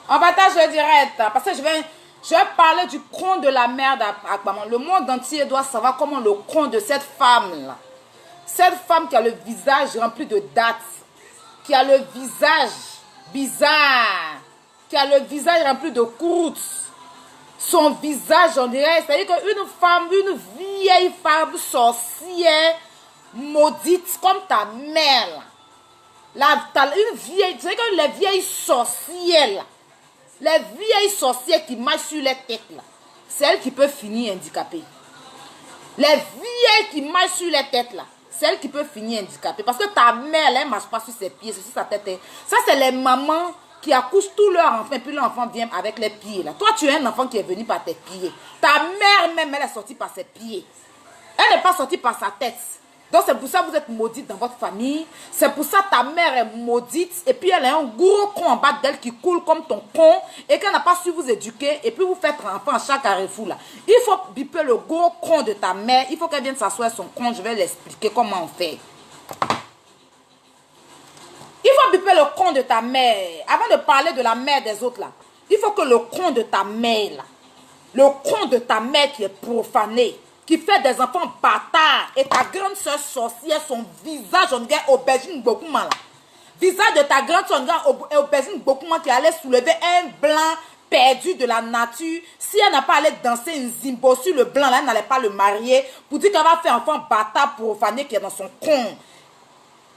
On partage le direct. Parce que je vais parler du con de la mère d'Akbaman. Le monde entier doit savoir comment le con de cette femme-là. Cette femme qui a le visage rempli de dates. Qui a le visage bizarre. Qui a le visage rempli de croûtes. Son visage, on dirait, c'est-à-dire qu'une femme, une vieille femme sorcière, maudite comme ta mère. Une vieille, c'est que les vieilles sorcières, les vieilles sorcières qui marchent sur les têtes, c'est elle qui peut finir handicapée. Les vieilles qui marchent sur les têtes, c'est elle qui peut finir handicapée. Parce que ta mère, elle ne marche pas sur ses pieds, c'est sur sa tête. Ça, c'est les mamans qui accouchent tous leurs enfants, puis l'enfant vient avec les pieds. Là. Toi, tu es un enfant qui est venu par tes pieds. Ta mère même, elle est sortie par ses pieds. Elle n'est pas sortie par sa tête. Donc, c'est pour ça que vous êtes maudite dans votre famille. C'est pour ça que ta mère est maudite. Et puis, elle a un gros con en bas d'elle qui coule comme ton con. Et qu'elle n'a pas su vous éduquer. Et puis, vous faites enfant à chaque carrefour. Là. Il faut biper le gros con de ta mère. Il faut qu'elle vienne s'asseoir son con. Je vais l'expliquer comment on fait. Il faut biper le con de ta mère. Avant de parler de la mère des autres, là, il faut que le con de ta mère, là, le con de ta mère qui est profané, qui fait des enfants bâtards, et ta grande soeur sorcière, son visage, on dirait aubergine beaucoup mal. Visage de ta grande soeur, on dirait aubergine beaucoup mal qui allait soulever un blanc perdu de la nature. Si elle n'a pas allé danser une zimbo sur le blanc, là, elle n'allait pas le marier pour dire qu'elle va faire enfant bâtard profané qui est dans son con.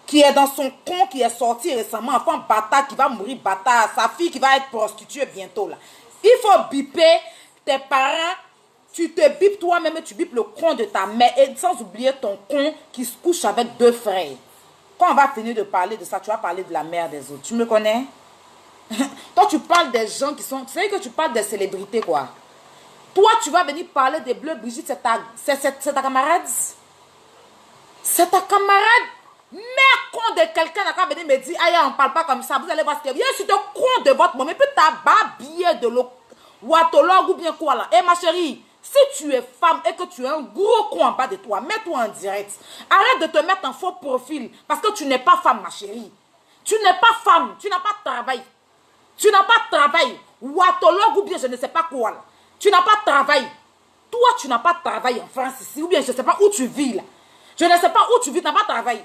Qui est dans son con, qui est sorti récemment, enfant bâtard, qui va mourir bâtard, sa fille qui va être prostituée bientôt là. Il faut biper tes parents, tu te bipes toi-même, tu bipes le con de ta mère, et sans oublier ton con qui se couche avec 2 frères. Quand on va finir de parler de ça, tu vas parler de la mère des autres. Tu me connais? Toi, tu parles des gens qui sont... Tu sais que tu parles des célébrités, quoi. Toi, tu vas venir parler des Bleus, Brigitte, c'est ta camarade? C'est ta camarade? Mais con de quelqu'un n'a qu'à venir me dire, aïe, on ne parle pas comme ça, vous allez voir ce que... Viens sur le con de votre maman, et puis ta babille de l'eau, watologue ou bien quoi là. Eh ma chérie, si tu es femme et que tu as un gros con en bas de toi, mets-toi en direct. Arrête de te mettre en faux profil, parce que tu n'es pas femme, ma chérie. Tu n'es pas femme, tu n'as pas de travail. Tu n'as pas de travail. Watologue ou bien je ne sais pas quoi là. Tu n'as pas de travail. Toi, tu n'as pas de travail en France ici, ou bien je ne sais pas où tu vis là. Je ne sais pas où tu vis, tu n'as pas de travail.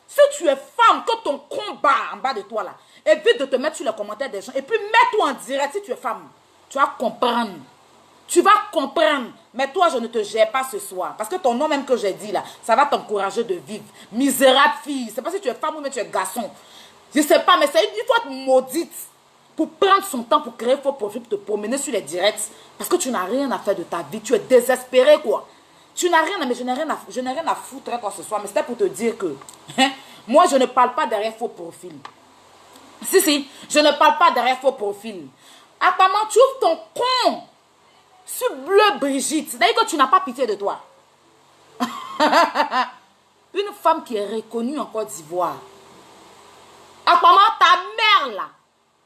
Si tu es femme, que ton combat en bas de toi là, évite de te mettre sur les commentaires des gens. Et puis mets-toi en direct si tu es femme. Tu vas comprendre. Tu vas comprendre. Mais toi, je ne te gère pas ce soir. Parce que ton nom même que j'ai dit là, ça va t'encourager de vivre. Misérable fille. C'est pas si tu es femme ou même tu es garçon. Je ne sais pas, mais c'est une fois maudite pour prendre son temps pour créer faux profil, pour te promener sur les directs. Parce que tu n'as rien à faire de ta vie. Tu es désespéré quoi. Tu n'as rien à... Mais je n'ai rien à foutre quoi ce soir. Mais c'était pour te dire que... moi, je ne parle pas derrière faux profil. Si, je ne parle pas derrière faux profil. Apparemment, tu ouvres ton con sur Bleu Brigitte. C'est-à-dire que tu n'as pas pitié de toi. Une femme qui est reconnue en Côte d'Ivoire. Apparemment, ta mère, là,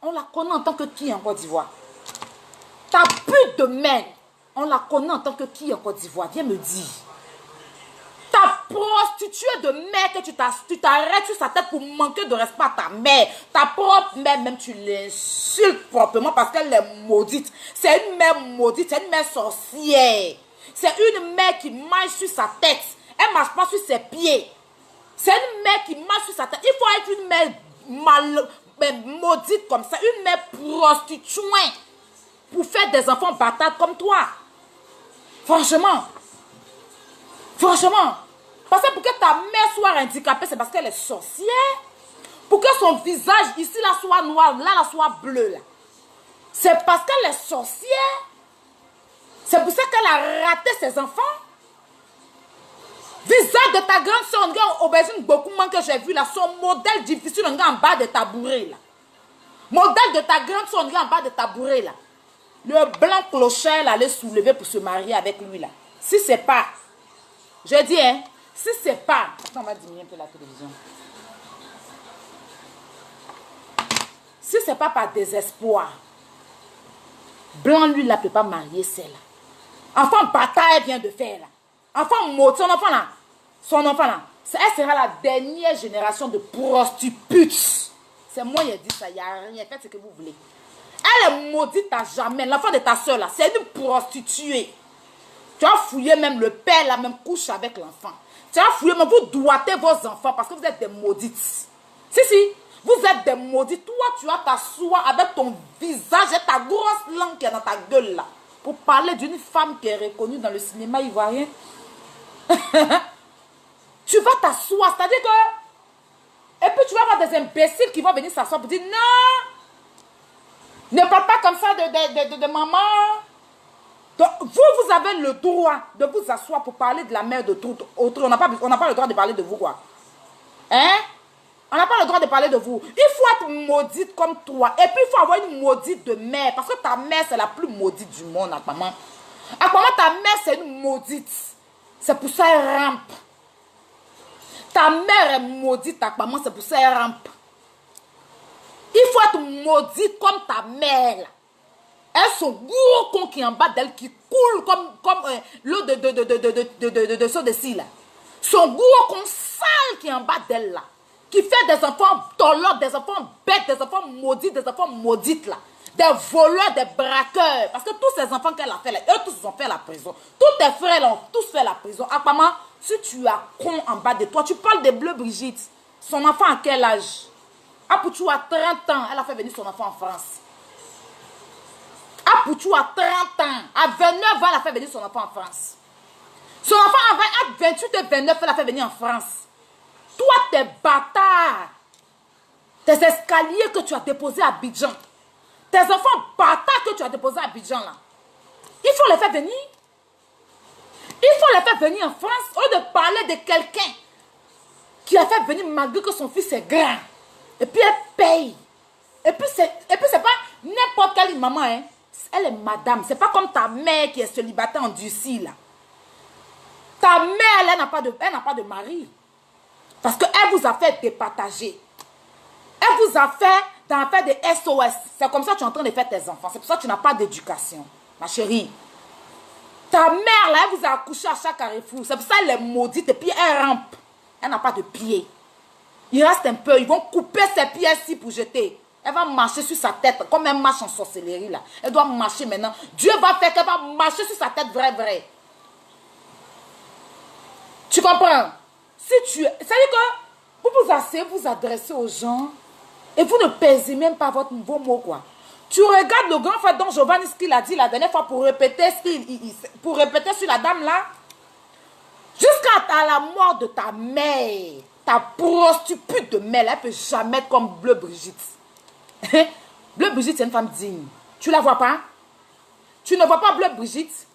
on la connaît en tant que qui en Côte d'Ivoire? Ta pute de mère, on la connaît en tant que qui en Côte d'Ivoire? Viens me dire. Ta prostituée de mère que tu t'arrêtes sur sa tête pour manquer de respect à ta mère. Ta propre mère, même tu l'insultes proprement parce qu'elle est maudite. C'est une mère maudite, c'est une mère sorcière. C'est une mère qui marche sur sa tête. Elle ne marche pas sur ses pieds. C'est une mère qui marche sur sa tête. Il faut être une mère maudite comme ça. Une mère prostituée pour faire des enfants bâtards comme toi. Franchement. Parce que pour que ta mère soit handicapée, c'est parce qu'elle est sorcière. Pour que son visage ici là soit noir, là soit bleu là. C'est parce qu'elle est sorcière. C'est pour ça qu'elle a raté ses enfants. Visage de ta grande soeur, on regarde aubergine beaucoup moins que j'ai vu là. Son modèle difficile, on regarde en bas de tabouret là. Modèle de ta grande soeur, on regarde en bas de tabouret là. Le blanc clocher, elle allait soulever pour se marier avec lui là. Si c'est pas... Je dis, hein, si c'est pas... Attends, on va diminuer un peu la télévision. Si c'est pas par désespoir, blanc, lui, là, ne peut pas marier celle-là. Enfant bâtard, elle vient de faire, là. Enfant maudit, son enfant, là, elle sera la dernière génération de prostitutes. C'est moi qui ai dit ça, il n'y a rien. Faites ce que vous voulez. Elle est maudite à jamais. L'enfant de ta soeur, là, c'est une prostituée. Tu as fouillé même le père, la même couche avec l'enfant. Tu as fouillé, mais vous doigtez vos enfants parce que vous êtes des maudites. Si, vous êtes des maudites. Toi, tu as t'asseoir avec ton visage et ta grosse langue qui est dans ta gueule, là, pour parler d'une femme qui est reconnue dans le cinéma ivoirien. Tu vas t'asseoir, c'est-à-dire que... Et puis tu vas avoir des imbéciles qui vont venir s'asseoir pour dire non, ne parle pas comme ça de maman. Donc, vous avez le droit de vous asseoir pour parler de la mère de tout autre. On n'a pas le droit de parler de vous, quoi. Hein? On n'a pas le droit de parler de vous. Il faut être maudite comme toi. Et puis, il faut avoir une maudite de mère. Parce que ta mère, c'est la plus maudite du monde, Akpama. Akpama, ta mère, c'est une maudite. C'est pour ça qu'elle rampe. Ta mère est maudite, Akpama, c'est pour ça qu'elle rampe. Il faut être maudite comme ta mère. Elle, son gros con qui est en bas d'elle, qui coule comme l'eau de ce de-ci, là. Son gros con sale qui est en bas d'elle, là. Qui fait des enfants tolotes, des enfants bêtes, des enfants maudits, des enfants maudites, là. Des voleurs, des braqueurs. Parce que tous ces enfants qu'elle a fait, là, eux tous ont fait la prison. Tous tes frères, là, ont tous fait la prison. Ah, maman, si tu as con en bas de toi, tu parles de Bleu Brigitte. Son enfant à quel âge? Apouchou a 30 ans, elle a fait venir son enfant en France. Apouchou a 30 ans, à 29 ans, elle a fait venir son enfant en France. Son enfant à 28 et 29, elle a fait venir en France. Toi, tes bâtards, tes escaliers que tu as déposés à Abidjan, tes enfants bâtards que tu as déposés à Abidjan, là, il faut les faire venir. Il faut les faire venir en France, au lieu de parler de quelqu'un qui a fait venir malgré que son fils est grand. Et puis elle paye. Et puis c'est pas n'importe quelle maman, hein. Elle est madame. C'est pas comme ta mère qui est célibataire endurcie, là. Ta mère, elle n'a pas de mari. Parce qu'elle vous a fait départager. Elle vous a fait dans l'affaire des SOS. C'est comme ça que tu es en train de faire tes enfants. C'est pour ça que tu n'as pas d'éducation, ma chérie. Ta mère, là, elle vous a accouché à chaque carrefour. C'est pour ça qu'elle est maudite et puis elle rampe. Elle n'a pas de pieds. Il reste un peu, ils vont couper ses pieds-ci pour jeter. Elle va marcher sur sa tête, comme elle marche en sorcellerie, là. Elle doit marcher maintenant. Dieu va faire qu'elle va marcher sur sa tête, vrai. Tu comprends? C'est-à-dire que vous vous asseyez, vous adressez aux gens, et vous ne pesez même pas vos mots, quoi. Tu regardes le grand frère Don Giovanni, ce qu'il a dit la dernière fois pour répéter sur la dame, là. Jusqu'à la mort de ta mère. Ta prostituée de mère, elle ne peut jamais être comme Bleu Brigitte. Bleu Brigitte, c'est une femme digne. Tu la vois pas? Tu ne vois pas Bleu Brigitte?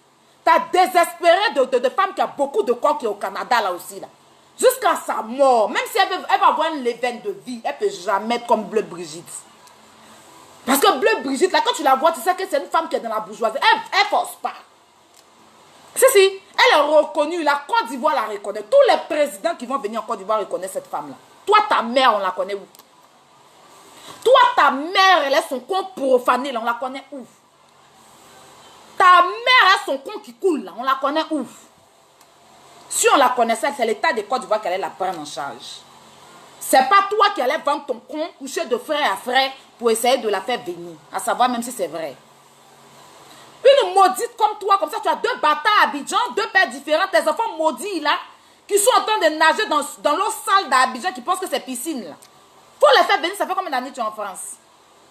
Tu as désespéré de femmes qui a beaucoup de corps qui est au Canada, là aussi. Là. Jusqu'à sa mort. Même si elle va avoir une levain de vie, elle ne peut jamais être comme Bleu Brigitte. Parce que Bleu Brigitte, là, quand tu la vois, tu sais que c'est une femme qui est dans la bourgeoisie. Elle ne force pas. Si, elle est reconnue, la Côte d'Ivoire la reconnaît. Tous les présidents qui vont venir en Côte d'Ivoire reconnaissent cette femme-là. Toi, ta mère, on la connaît où? Toi, ta mère, elle a son compte profané, là, on la connaît où? Ta mère a son compte qui coule, là, on la connaît où? Si on la connaissait, c'est l'État de Côte d'Ivoire qui allait la prendre en charge. C'est pas toi qui allais vendre ton compte, coucher de frère à frère pour essayer de la faire venir. À savoir même si c'est vrai. Une maudite comme toi, comme ça, tu as deux bâtards à Abidjan, deux pères différents, tes enfants maudits là, qui sont en train de nager dans l'eau sale d'Abidjan, qui pensent que c'est piscine là. Faut les faire venir, ça fait combien d'années tu es en France?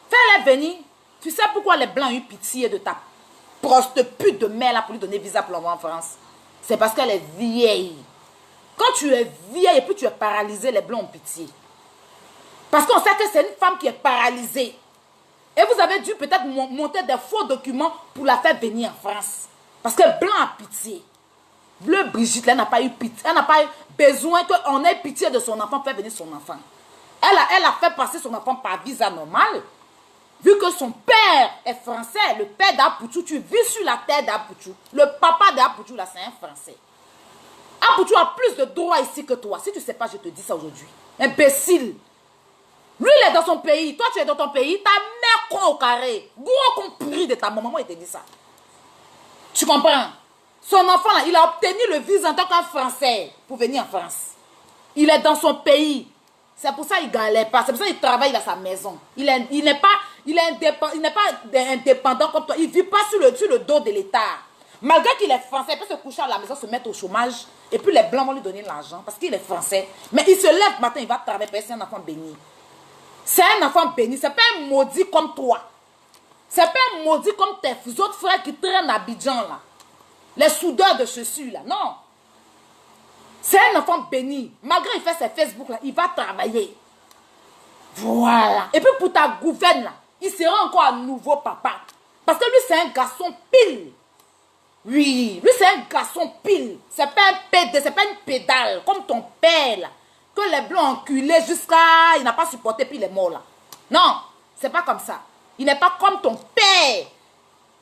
Fais-les venir. Tu sais pourquoi les Blancs ont eu pitié de ta prostituée de mère là pour lui donner visa pour l'envoyer en France? C'est parce qu'elle est vieille. Quand tu es vieille et puis tu es paralysée, les Blancs ont pitié. Parce qu'on sait que c'est une femme qui est paralysée. Et vous avez dû peut-être monter des faux documents pour la faire venir en France. Parce que Blanc a pitié. Bleu Brigitte, elle n'a pas eu pitié. Elle n'a pas eu besoin qu'on ait pitié de son enfant pour faire venir son enfant. Elle a fait passer son enfant par visa normal. Vu que son père est français, le père d'Apouchou, tu vis sur la terre d'Apouchou. Le papa d'Apouchou, là, c'est un français. Apouchou a plus de droits ici que toi. Si tu ne sais pas, je te dis ça aujourd'hui. Imbécile. Lui, il est dans son pays. Toi, tu es dans ton pays. Ta mère con au carré. Gros con pourri de ta maman. Moi, il te dit ça. Tu comprends? Son enfant, là, il a obtenu le visa en tant qu'un Français pour venir en France. Il est dans son pays. C'est pour ça qu'il ne galère pas. C'est pour ça qu'il travaille dans sa maison. Il Il est indépendant, il n'est pas indépendant comme toi. Il ne vit pas sur le dos de l'État. Malgré qu'il est français, il peut se coucher à la maison, se mettre au chômage. Et puis les Blancs vont lui donner l'argent parce qu'il est français. Mais il se lève matin, il va travailler. C'est un enfant béni. C'est un enfant béni. Ce n'est pas un maudit comme toi. Ce n'est pas un maudit comme tes autres frères qui traînent à Abidjan là. Les soudeurs de chaussures là. Non. C'est un enfant béni. Malgré qu'il fait ses Facebook là, il va travailler. Voilà. Et puis pour ta gouverne là, il sera encore un nouveau papa. Parce que lui c'est un garçon pile. Oui, lui c'est un garçon pile. C'est pas un PD, c'est pas une pédale comme ton père là. Que les Blancs enculés jusqu'à... Il n'a pas supporté puis il est mort là. Non, c'est pas comme ça. Il n'est pas comme ton père.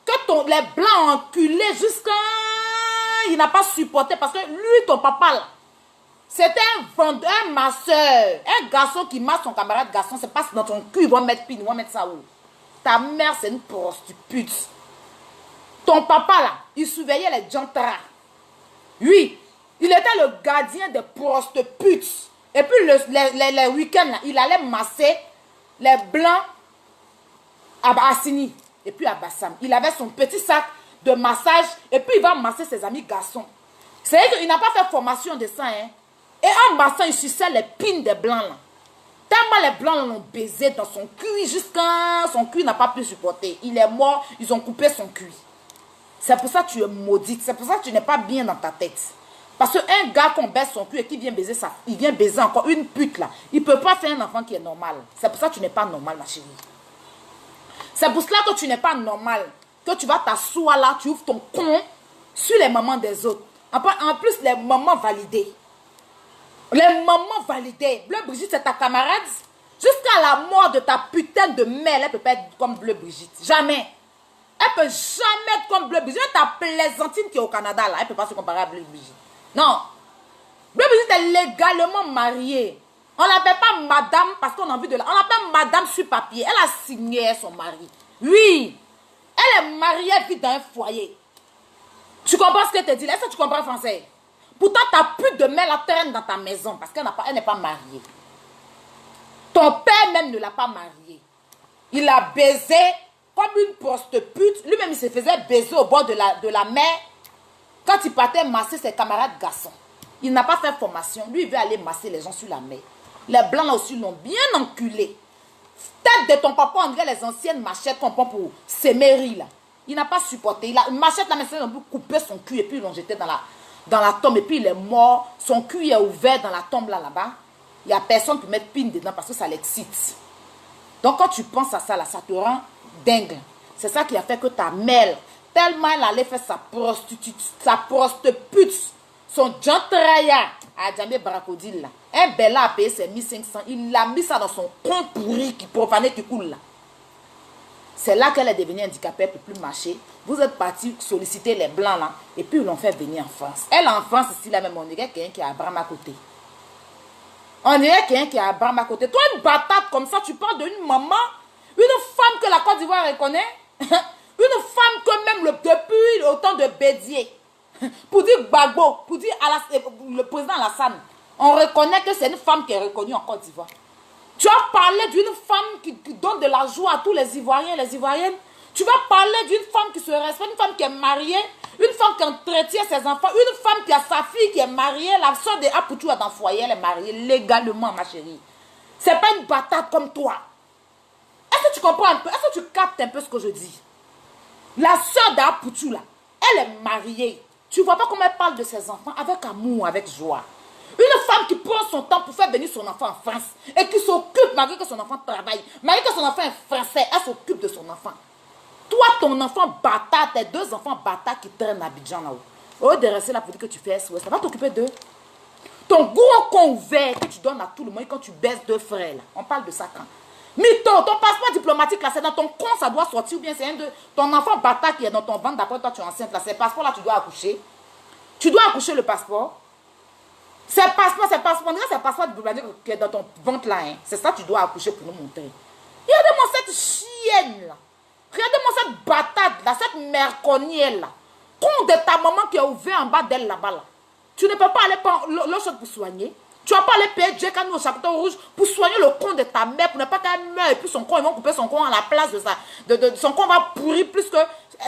Que les Blancs enculés jusqu'à... Il n'a pas supporté parce que lui, ton papa là, c'était un vendeur, un masseur. Un garçon qui masse son camarade garçon, c'est pas dans ton cul, ils vont mettre pin, ils vont mettre ça où? Ta mère, c'est une prostituée. Ton papa là, il surveillait les gentras. Oui, il était le gardien des prostituées. Et puis les week-ends là, il allait masser les Blancs à Assini et puis à Bassam. Il avait son petit sac de massage et puis il va masser ses amis garçons. C'est-à-dire qu'il n'a pas fait formation de ça. Hein? Et en massant, il suçait les pines des Blancs là. Tellement les Blancs l'ont baisé dans son cul jusqu'à son cul n'a pas pu supporter. Il est mort, ils ont coupé son cul. C'est pour ça que tu es maudite. C'est pour ça que tu n'es pas bien dans ta tête. Parce qu'un gars qu'on baisse son cul et qui vient baiser ça, il vient baiser encore une pute là. Il ne peut pas faire un enfant qui est normal. C'est pour ça que tu n'es pas normal, ma chérie. C'est pour cela que tu n'es pas normal. Que tu vas t'asseoir là, tu ouvres ton con sur les mamans des autres. En plus, les mamans validées. Les mamans validées. Bleu Brigitte, c'est ta camarade. Jusqu'à la mort de ta putain de mère, elle ne peut pas être comme Bleu Brigitte. Jamais. Elle ne peut jamais être comme Bleu Brigitte. Ta plaisantine qui est au Canada, là, elle ne peut pas se comparer à Bleu Brigitte. Non. Bleu Brigitte est légalement mariée. On ne l'appelle pas madame parce qu'on a envie de la... On l'appelle madame sur papier. Elle a signé son mari. Oui. Elle est mariée, elle vit dans un foyer. Tu comprends ce que je te dis? Est-ce que tu comprends le français? Pourtant, ta pute de mère la traîne dans ta maison parce qu'elle n'est pas mariée. Ton père même ne l'a pas mariée. Il a baisé comme une prostituée. Lui-même, il se faisait baiser au bord de la mer quand il partait masser ses camarades garçons. Il n'a pas fait formation. Lui, il veut aller masser les gens sur la mer. Les Blancs là aussi l'ont bien enculé. Tête de ton papa, on dirait les anciennes machettes qu'on prend pour s'émérir là. Il n'a pas supporté. Il a une machette là, mais ils ont coupé son cul et puis ils l'ont jeté dans la tombe. Et puis il est mort. Son cul est ouvert dans la tombe là-bas. Il n'y a personne qui met pin dedans parce que ça l'excite. Donc quand tu penses à ça là, ça te rend dingue. C'est ça qui a fait que ta mère, tellement elle allait faire sa prostituée, son gentraya à Djamé Barakodil là. Un bel a payé ses 1500. Il a mis ça dans son con pourri qui profané qui coule là. C'est là qu'elle est devenue handicapée, elle ne peut plus marcher. Vous êtes parti solliciter les Blancs là. Et puis ils l'ont fait venir en France. Elle en France ici là même, on dirait quelqu'un qui a Abraham à côté. On dirait quelqu'un qui a Abraham à côté. Toi une batate comme ça, tu parles d'une maman, une femme que la Côte d'Ivoire reconnaît. Une femme que même depuis le temps de Bédier. Pour dire Gbagbo, pour dire le président Alassane, on reconnaît que c'est une femme qui est reconnue en Côte d'Ivoire. Tu vas parler d'une femme qui donne de la joie à tous les Ivoiriens et les Ivoiriennes. Tu vas parler d'une femme qui se respecte, une femme qui est mariée, une femme qui entretient ses enfants, une femme qui a sa fille qui est mariée, la soeur de Apoutou est dans le foyer, elle est mariée légalement, ma chérie. C'est pas une batate comme toi. Est-ce que tu comprends un peu? Est-ce que tu captes un peu ce que je dis? La soeur d'Apoutou, là, elle est mariée. Tu ne vois pas comment elle parle de ses enfants avec amour, avec joie. Une femme qui prend son temps pour faire venir son enfant en France et qui s'occupe malgré que son enfant travaille, malgré que son enfant est français, elle s'occupe de son enfant. Toi, ton enfant bâtard, tes deux enfants bâtards qui traînent à Abidjan là-haut. Au lieu de rester là pour dire que tu fais SOS, ça va t'occuper d'eux. Ton gros con ouvert que tu donnes à tout le monde quand tu baisses deux frères là. On parle de ça quand? Mytho, ton passeport diplomatique là, c'est dans ton con, ça doit sortir ou bien c'est un de ton enfant bâtard qui est dans ton ventre, d'après toi tu es enceinte là, c'est le passeport là, tu dois accoucher. Tu dois accoucher le passeport. C'est le passeport, on dirait c'est le passeport diplomatique qui est dans ton ventre là, hein. C'est ça que tu dois accoucher pour nous montrer. Regardez-moi cette chienne là. Regardez-moi cette bâtarde là, cette merconnière là. Con de ta maman qui est ouvert en bas d'elle là-bas là. Tu ne peux pas aller prendre l'eau chaude pour soigner. Tu vas pas aller payer Djekano au chapiteau rouge pour soigner le con de ta mère, pour ne pas qu'elle meure et puis son corps, ils vont couper son corps à la place de ça. Son corps va pourrir plus que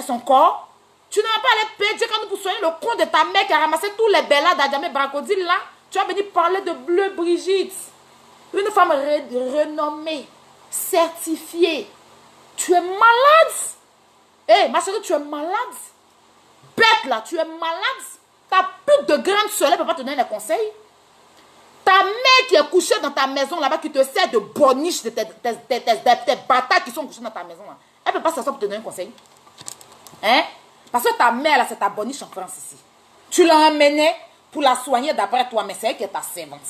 son corps. Tu ne vas pas aller payer Djekano pour soigner le con de ta mère qui a ramassé tous les bellas d'Adjamé Bracodile là. Tu vas venir parler de Bleu Brigitte. Une femme renommée, certifiée. Tu es malade. Hé, ma chérie, tu es malade. Bête là, tu es malade. Ta pute de grande soeur, elle ne peut pas te donner des conseils. Ta mère qui est couchée dans ta maison là-bas, qui te sert de boniche de tes bâtards qui sont couchés dans ta maison là. Elle ne peut pas s'asseoir pour te donner un conseil. Hein? Parce que ta mère là, c'est ta boniche en France ici. Tu l'as emmenée pour la soigner d'après toi, mais c'est elle qui est ta servante.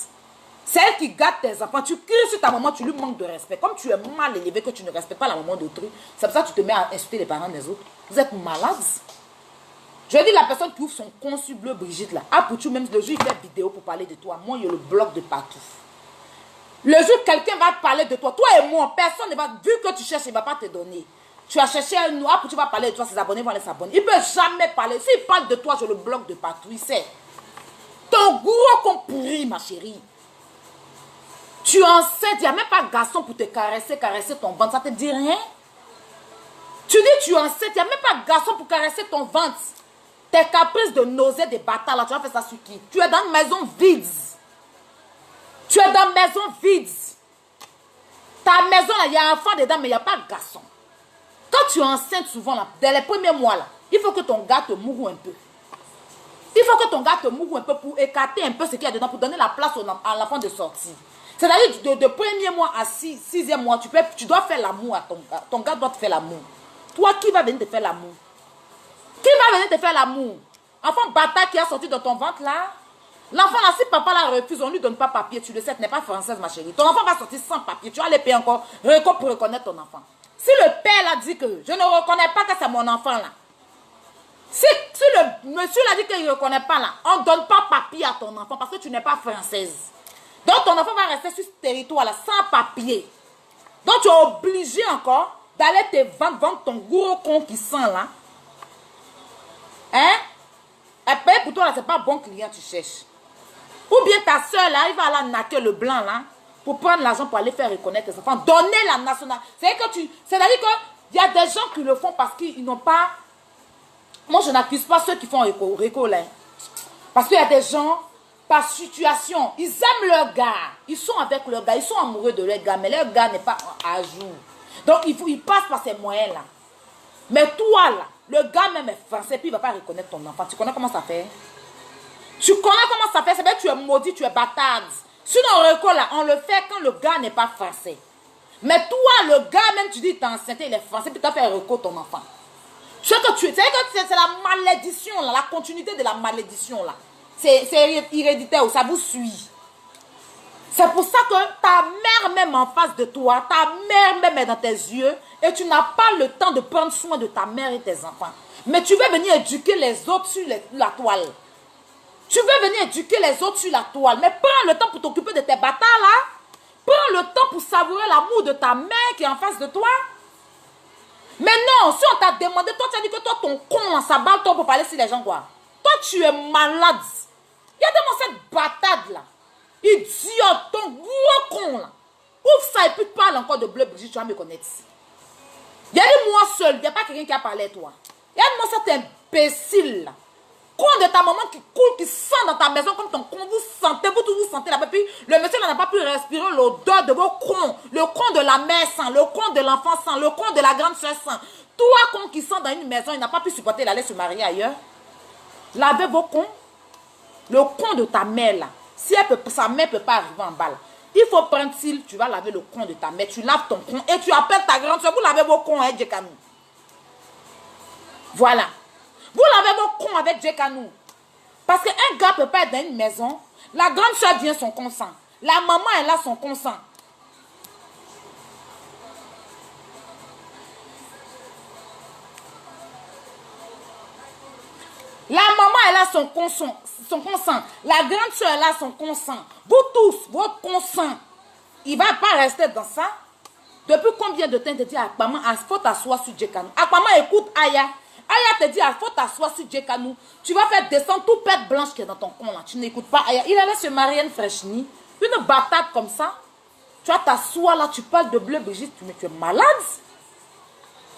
C'est elle qui garde tes enfants. Tu cries sur ta maman, tu lui manques de respect. Comme tu es mal élevé, que tu ne respectes pas la maman d'autrui, c'est pour ça que tu te mets à insulter les parents des autres. Vous êtes malades. Je dis la personne qui ouvre son conçu Bleu Brigitte là. Ah, pour tu même le jour il fait vidéo pour parler de toi. Moi, il y a le bloc de partout. Le jour quelqu'un va parler de toi, toi et moi, personne ne va, vu que tu cherches, il ne va pas te donner. Tu as cherché un noir, pour tu vas parler de toi, ses abonnés vont aller s'abonner. Il ne peut jamais parler. S'il parle de toi, je le bloque de partout. Il sait. Ton gros con pourri, ma chérie. Tu es enceinte, il n'y a même pas de garçon pour te caresser ton ventre. Ça te dit rien? Tu dis tu es enceinte, il n'y a même pas de garçon pour caresser ton ventre. Tes caprices de nausée, des bâtards, là, tu vas faire ça sur qui? Tu es dans une maison vide. Tu es dans une maison vide. Ta maison, là, il y a un enfant dedans, mais il n'y a pas de garçon. Quand tu es enceinte, souvent, là, dans les premiers mois, là, il faut que ton gars te mourre un peu. Il faut que ton gars te mourre un peu pour écarter un peu ce qu'il y a dedans, pour donner la place à l'enfant de sortir. C'est-à-dire, de premier mois à sixième mois, tu dois faire l'amour à ton gars. Ton gars doit te faire l'amour. Toi, qui va venir te faire l'amour? Qui va venir te faire l'amour? Enfant bâtard qui a sorti de ton ventre là. L'enfant là, si papa la refuse, on ne lui donne pas papier. Tu le sais, tu n'es pas française, ma chérie. Ton enfant va sortir sans papier. Tu vas aller payer encore pour reconnaître ton enfant. Si le père là dit que je ne reconnais pas que c'est mon enfant là. Si le monsieur l'a dit qu'il ne reconnaît pas là, on ne donne pas papier à ton enfant parce que tu n'es pas française. Donc ton enfant va rester sur ce territoire là sans papier. Donc tu es obligé encore d'aller te vendre ton gros con qui sent là. Hein? Et paye pour toi là, c'est pas bon client tu cherches. Ou bien ta soeur là, il va aller naquer le blanc là pour prendre l'argent pour aller faire reconnaître tes enfants. Donner la nationalité. C'est-à-dire qu'il y a des gens qui le font parce qu'ils n'ont pas. Moi je n'accuse pas ceux qui font réco là. Parce qu'il y a des gens, par situation, ils aiment leur gars. Ils sont avec leur gars, ils sont amoureux de leur gars, mais leur gars n'est pas à jour. Donc ils passent par ces moyens là. Mais toi là, le gars même est français, puis il ne va pas reconnaître ton enfant. Tu connais comment ça fait? Tu connais comment ça fait? C'est bien que tu es maudit, tu es bâtarde. Sinon, on le fait quand le gars n'est pas français. Mais toi, le gars, même tu dis, t'es enceinte, il est français, puis tu as fait reco ton enfant. C'est la malédiction, là, la continuité de la malédiction, là. C'est héréditaire, ça vous suit. C'est pour ça que ta mère même en face de toi, ta mère même est dans tes yeux, et tu n'as pas le temps de prendre soin de ta mère et tes enfants. Mais tu veux venir éduquer les autres sur la toile. Tu veux venir éduquer les autres sur la toile. Mais prends le temps pour t'occuper de tes bâtards là. Prends le temps pour savourer l'amour de ta mère qui est en face de toi. Mais non, si on t'a demandé, toi tu as dit que toi ton con, ça balle toi pour parler sur les gens quoi. Toi tu es malade. Il y a tellement cette bâtarde là. Idiot, ton gros con là. Ouvre ça et puis parle encore de Bleu Brigitte, tu vas me connaître. Il y a des moi seul, il n'y a pas quelqu'un qui a parlé à toi. Il y a de moi cet imbécile là. Con de ta maman qui coule, qui sent dans ta maison comme ton con, vous sentez, vous sentez là-bas. Puis le monsieur n'a pas pu respirer l'odeur de vos cons. Le con de la mère sent, le con de l'enfant sent, le con de la grande soeur sent. Toi, con qui sent dans une maison, il n'a pas pu supporter d'aller se marier ailleurs. Lavez vos cons. Le con de ta mère là, si sa mère ne peut pas arriver en bas là, il faut prendre s'il, tu vas laver le con de ta mère, tu laves ton con et tu appelles ta grande soeur, vous lavez vos cons avec Djekano. Voilà. Vous lavez vos cons avec Djekano. Parce qu'un gars ne peut pas être dans une maison, la grande soeur vient son consent, la maman elle a son consent. La maman, elle a son consent. La grande soeur, elle a son consent. Vous tous, votre consent, il ne va pas rester dans ça. Depuis combien de temps tu dis à maman, il faut t'asseoir sur Djekano? Maman, écoute Aya. Aya te dit, il faut t'asseoir sur Djekanou. Tu vas faire descendre tout pète blanche qui est dans ton con là. Tu n'écoutes pas Aya. Il allait se marier à une fraîchenie. Une bâtarde comme ça. Tu vas t'asseoir là, tu parles de Bleu Brigitte. Mais tu es malade.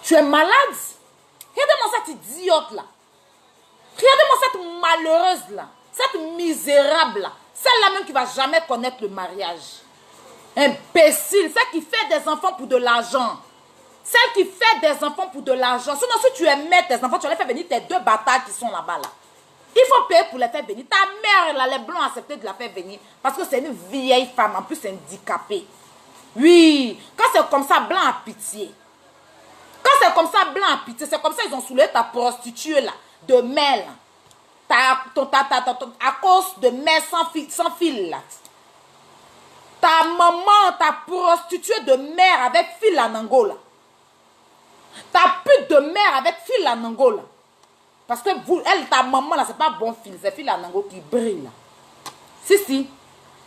Tu es malade. Regardez-moi cette idiote là. Regardez-moi cette malheureuse là. Cette misérable là. Celle-là même qui ne va jamais connaître le mariage. Imbécile. Celle qui fait des enfants pour de l'argent. Celle qui fait des enfants pour de l'argent. Sinon, si tu aimais tes enfants, tu allais faire venir tes deux bâtards qui sont là-bas là. Il faut payer pour les faire venir. Ta mère, là, les blancs ont accepté de la faire venir. Parce que c'est une vieille femme, en plus handicapée. Oui. Quand c'est comme ça, blanc a pitié. Quand c'est comme ça, blanc a pitié. C'est comme ça, ils ont soulevé ta prostituée là. De mère là. À cause de mère sans fil là. Ta maman, ta prostituée de mère avec fil en Angola. Ta pute de mère avec fil en Angola. Parce que vous, elle, ta maman là, c'est pas bon fil. C'est fil en Angola qui brille là. Si.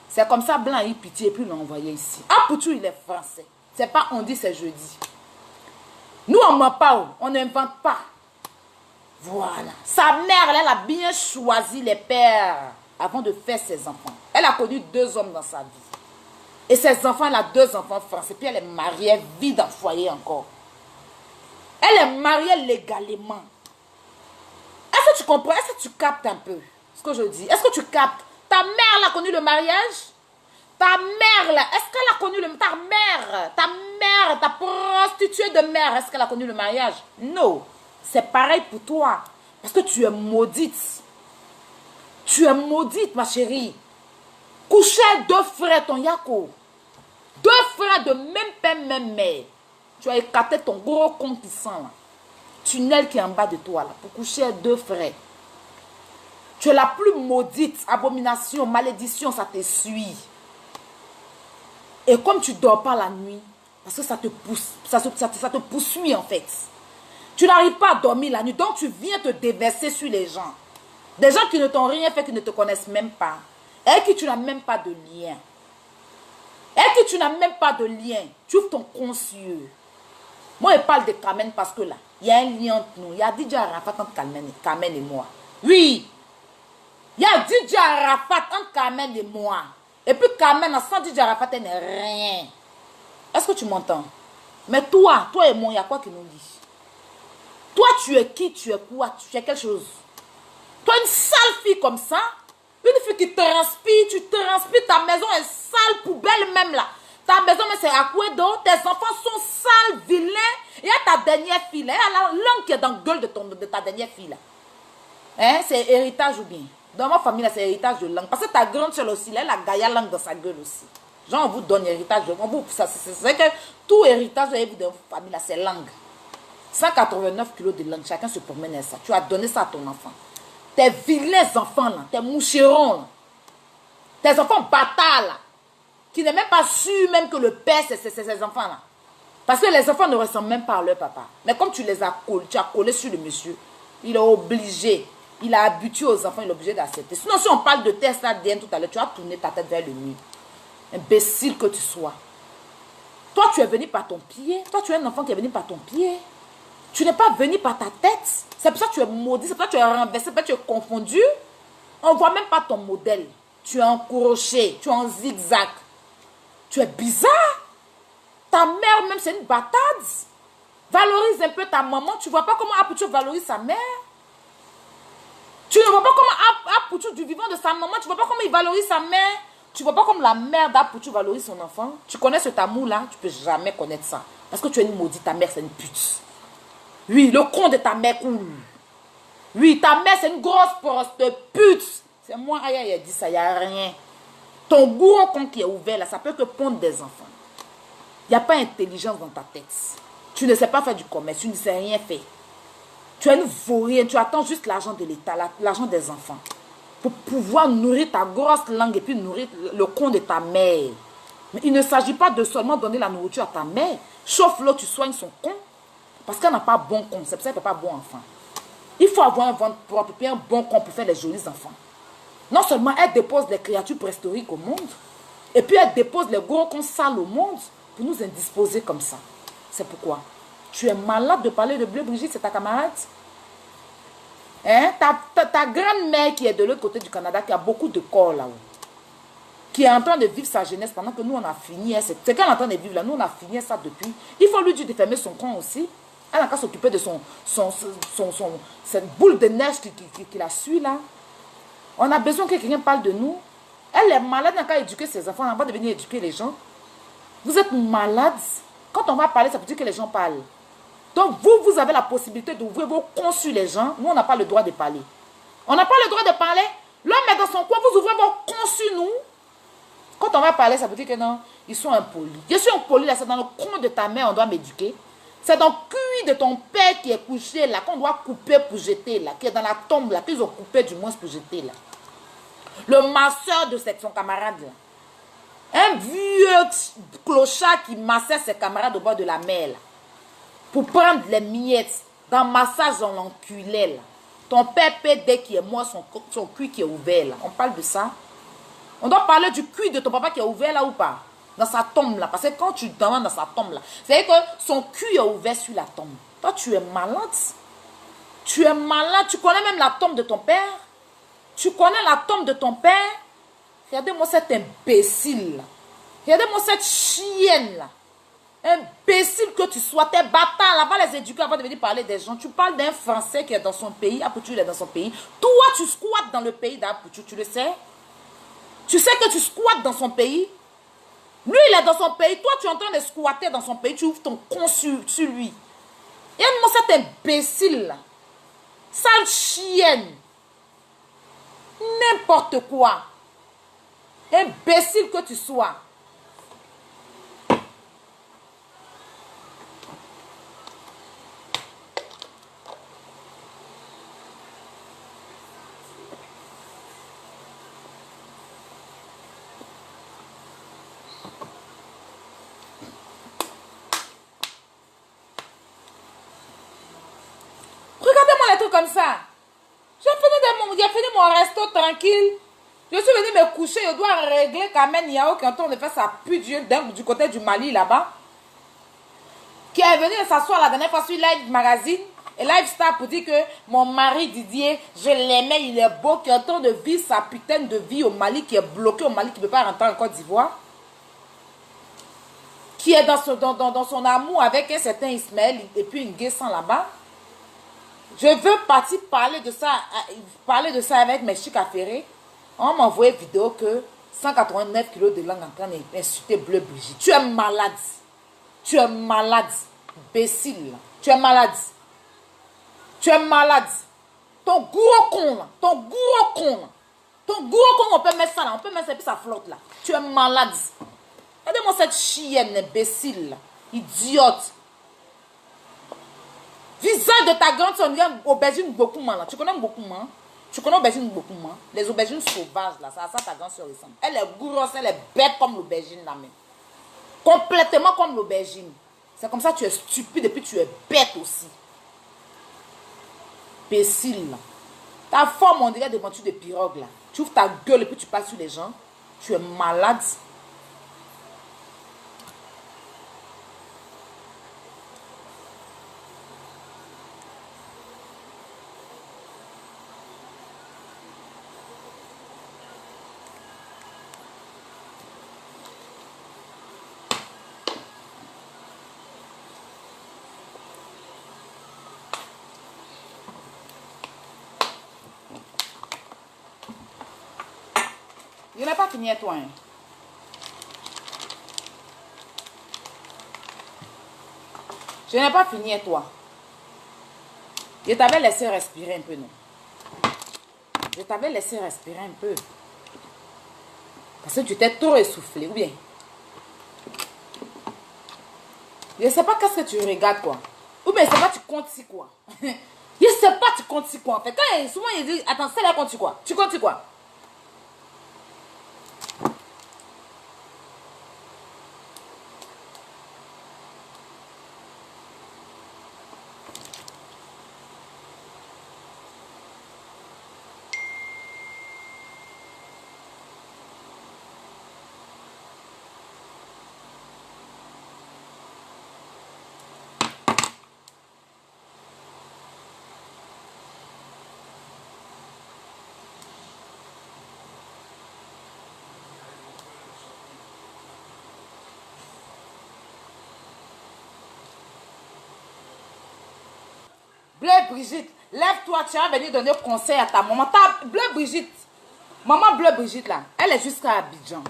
C'est comme ça, blanc a eu pitié et puis l'a envoyé ici. Ah, Poutou, il est français. C'est pas on dit, c'est jeudi. Nous, on ne ment pas, on n'invente pas. Voilà. Sa mère, elle a bien choisi les pères avant de faire ses enfants. Elle a connu 2 hommes dans sa vie. Et ses enfants, elle a 2 enfants français. Puis elle est mariée, elle vit dans le foyer encore. Elle est mariée légalement. Est-ce que tu comprends? Est-ce que tu captes un peu ce que je dis? Est-ce que tu captes? Ta mère, elle a connu le mariage? Ta mère, là, est-ce qu'elle a connu le... Ta mère, ta prostituée de mère, est-ce qu'elle a connu le mariage? Non. C'est pareil pour toi. Parce que tu es maudite. Tu es maudite, ma chérie. Coucher 2 frères, ton Yako. 2 frères de même père, même mère. Tu as écarté ton gros con qui sent là. Tunnel qui est en bas de toi là. Pour coucher 2 frères. Tu es la plus maudite. Abomination, malédiction, ça te suit. Et comme tu ne dors pas la nuit, parce que ça te pousse, ça te poursuit en fait. Tu n'arrives pas à dormir la nuit, donc tu viens te déverser sur les gens. Des gens qui ne t'ont rien fait, qui ne te connaissent même pas. Et qui tu n'as même pas de lien. Et qui tu n'as même pas de lien. Tu ouvres ton conscieux. Moi, je parle de Carmen parce que là, il y a un lien entre nous. Il y a DJ Arafat entre Carmen et moi. Oui. Il y a DJ Arafat entre Carmen et moi. Et puis Carmen, sans DJ Arafat, elle n'est rien. Est-ce que tu m'entends? Mais toi et moi, il y a quoi qui nous dit? Toi, tu es qui? Tu es quoi? Tu es quelque chose. Toi, une sale fille comme ça, une fille qui transpire, tu transpires, ta maison est sale, poubelle même là. Ta maison, mais c'est à quoi donc? Tes enfants sont sales, vilains. Il y a ta dernière fille là. Il y a la langue qui est dans la gueule de ta dernière fille là. Hein? C'est héritage ou bien? Dans ma famille, c'est héritage de langue. Parce que ta grande soeur aussi, elle a gaïa langue dans sa gueule aussi. Genre, on vous donne héritage de langue. C'est que tout héritage de votre famille, c'est langue. 189 kilos de langue, chacun se promène avec ça. Tu as donné ça à ton enfant. Tes vilains enfants, là, tes moucherons, là, tes enfants bâtards, là, qui n'est même pas sûr même que le père, c'est ses enfants, là. Parce que les enfants ne ressemblent même pas à leur papa. Mais comme tu les as collés, tu as collé sur le monsieur, il est obligé. Il a habitué aux enfants, il est obligé d'accepter. Sinon, si on parle de test ADN tout à l'heure, tu vas tourner ta tête vers le mur. Imbécile que tu sois. Toi, tu es venu par ton pied. Toi, tu es un enfant qui est venu par ton pied. Tu n'es pas venu par ta tête. C'est pour ça que tu es maudit. C'est pour ça que tu es renversé. C'est pour ça que tu es confondu. On ne voit même pas ton modèle. Tu es en crochet. Tu es en zigzag. Tu es bizarre. Ta mère même, c'est une bâtarde. Valorise un peu ta maman. Tu ne vois pas comment Apoutou valorise sa mère. Tu ne vois pas comment Apoutou, du vivant de sa maman, tu ne vois pas comment il valorise sa mère. Tu ne vois pas comme la mère d'Apoutou valorise son enfant. Tu connais cet amour-là, tu ne peux jamais connaître ça. Parce que tu es une maudite, ta mère c'est une pute. Oui, le con de ta mère coule. Oui, ta mère c'est une grosse pute. C'est moi, aïe, a dit ça, il n'y a rien. Ton gros con qui est ouvert là, ça peut que pondre des enfants. Il n'y a pas d'intelligence dans ta tête. Tu ne sais pas faire du commerce, tu ne sais rien faire. Tu es une vaurienne, tu attends juste l'argent de l'État, l'argent des enfants. Pour pouvoir nourrir ta grosse langue et puis nourrir le con de ta mère. Mais il ne s'agit pas de seulement donner la nourriture à ta mère. Chauffe-le, tu soignes son con. Parce qu'elle n'a pas bon con, c'est pour ça qu'elle n'a pas bon enfant. Il faut avoir un ventre propre et un bon con pour faire les jolis enfants. Non seulement elle dépose les créatures préhistoriques au monde, et puis elle dépose les gros cons sales au monde pour nous indisposer comme ça. C'est pourquoi tu es malade de parler de Bleu Brigitte, c'est ta camarade. Hein? Ta grand-mère qui est de l'autre côté du Canada, qui a beaucoup de corps là-haut, qui est en train de vivre sa jeunesse pendant que nous, on a fini. Hein, c'est qu'elle est en train de vivre là. Nous, on a fini ça depuis. Il faut lui dire de fermer son camp aussi. Elle n'a qu'à s'occuper de cette boule de neige qui la suit là. On a besoin que quelqu'un parle de nous. Elle est malade, elle n'a qu'à éduquer ses enfants. Elle va devenir éduquer les gens. Vous êtes malade. Quand on va parler, ça veut dire que les gens parlent. Donc, vous avez la possibilité d'ouvrir vos cons sur les gens. Nous, on n'a pas le droit de parler. On n'a pas le droit de parler. L'homme est dans son coin, vous ouvrez vos cons sur nous. Quand on va parler, ça veut dire que non, ils sont impolis. Je suis impoli là, c'est dans le coin de ta mère, on doit m'éduquer. C'est dans le cul de ton père qui est couché là, qu'on doit couper pour jeter là, qui est dans la tombe là, qu'ils ont coupé du moins pour jeter là. Le masseur de son camarade là. Un vieux clochard qui massait ses camarades au bord de la mer là, pour prendre les miettes dans le massage dans l'enculé là. Ton père paie dès qu'il est mort, son cul qui est ouvert là. On parle de ça. On doit parler du cul de ton papa qui est ouvert là ou pas? Dans sa tombe là. Parce que quand tu demandes dans sa tombe là, c'est que son cul est ouvert sur la tombe. Toi, tu es malade. Tu es malade. Tu connais même la tombe de ton père. Tu connais la tombe de ton père. Regardez-moi cet imbécile là. Regardez-moi cette chienne là. Imbécile que tu sois. Tes bâtards là, va les éduquer avant de venir parler des gens. Tu parles d'un Français qui est dans son pays. Apoutou, il est dans son pays. Toi, tu squattes dans le pays d'Apoutou. Tu le sais? Tu sais que tu squattes dans son pays. Lui, il est dans son pays. Toi, tu es en train de squatter dans son pays. Tu ouvres ton con sur lui. Et moi, cet imbécile là. Sale chienne. N'importe quoi. Imbécile que tu sois. Regardez-moi les trucs comme ça. J'ai fini mon resto tranquille. Je suis venue me coucher. Je dois régler Kamen Yao qui est en train de faire sa pute du côté du Mali là-bas. Qui est venu s'asseoir la dernière fois sur Live Magazine et Lifestyle pour dire que mon mari Didier, je l'aimais, il est beau, qui est en train de vivre sa putain de vie au Mali, qui est bloqué au Mali, qui ne peut pas rentrer en Côte d'Ivoire. Qui est dans son amour avec un certain Ismaël et puis une Guessan là-bas. Je veux partir parler de ça avec mes chics affairés. On m'a envoyé une vidéo que 189 kilos de langue en train d'insulter Bleu Brigitte. Tu es malade. Tu es malade. Imbécile. Tu es malade. Tu es malade. Ton gros con là. Ton gros con là. Ton gros con, on peut mettre ça là. On peut mettre ça et puis ça flotte là. Tu es malade. Regardez-moi cette chienne imbécile là. Idiote. Visage de ta grande soeur, aubergine beaucoup là. Tu connais beaucoup man? Tu connais aubergine beaucoup man? Les aubergines sauvages là, ça ta grande soeur ressemble. Elle est grosse, elle est bête comme l'aubergine là même. Complètement comme l'aubergine. C'est comme ça que tu es stupide et puis tu es bête aussi. Imbécile là. Ta forme on dirait des mentures de pirogue là. Tu ouvres ta gueule et puis tu passes sur les gens. Tu es malade. Je n'ai pas fini à toi. Hein. Je n'ai pas fini à toi. Je t'avais laissé respirer un peu, non? Je t'avais laissé respirer un peu. Parce que tu t'es trop essoufflé, ou bien? Je ne sais pas qu'est-ce que tu regardes, quoi. Ou bien, je ne sais pas, tu comptes si quoi. Je ne sais pas, tu comptes si quoi. En fait, quand souvent, il dit, attends, c'est là, compte quoi? Tu comptes quoi? Bleu Brigitte, lève-toi, tu vas venir donner conseil à ta maman. Bleu Brigitte, maman Bleu Brigitte là, elle est jusqu'à Abidjan.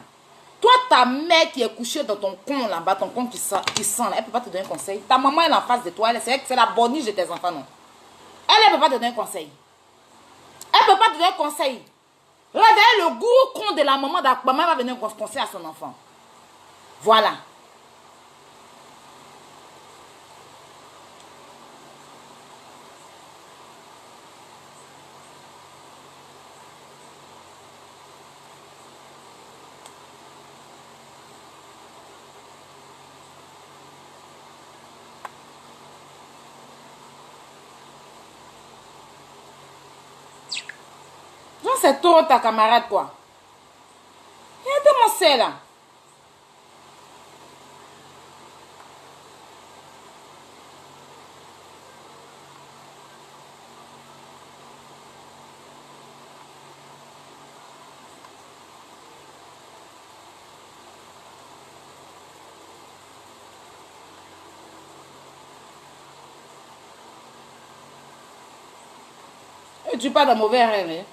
Toi, ta mère qui est couchée dans ton con là-bas, ton con qui sent là, elle ne peut pas te donner un conseil. Ta maman elle est en face de toi, c'est la boniche de tes enfants, non? Elle ne peut pas te donner un conseil. Elle ne peut pas te donner un conseil. Regardez le goût con de la maman d'Akbama va venir conseiller à son enfant. Voilà. Non, c'est toi ta camarade quoi. Regardez mon sel là. Tu es pas dans mauvais rêve. Hein?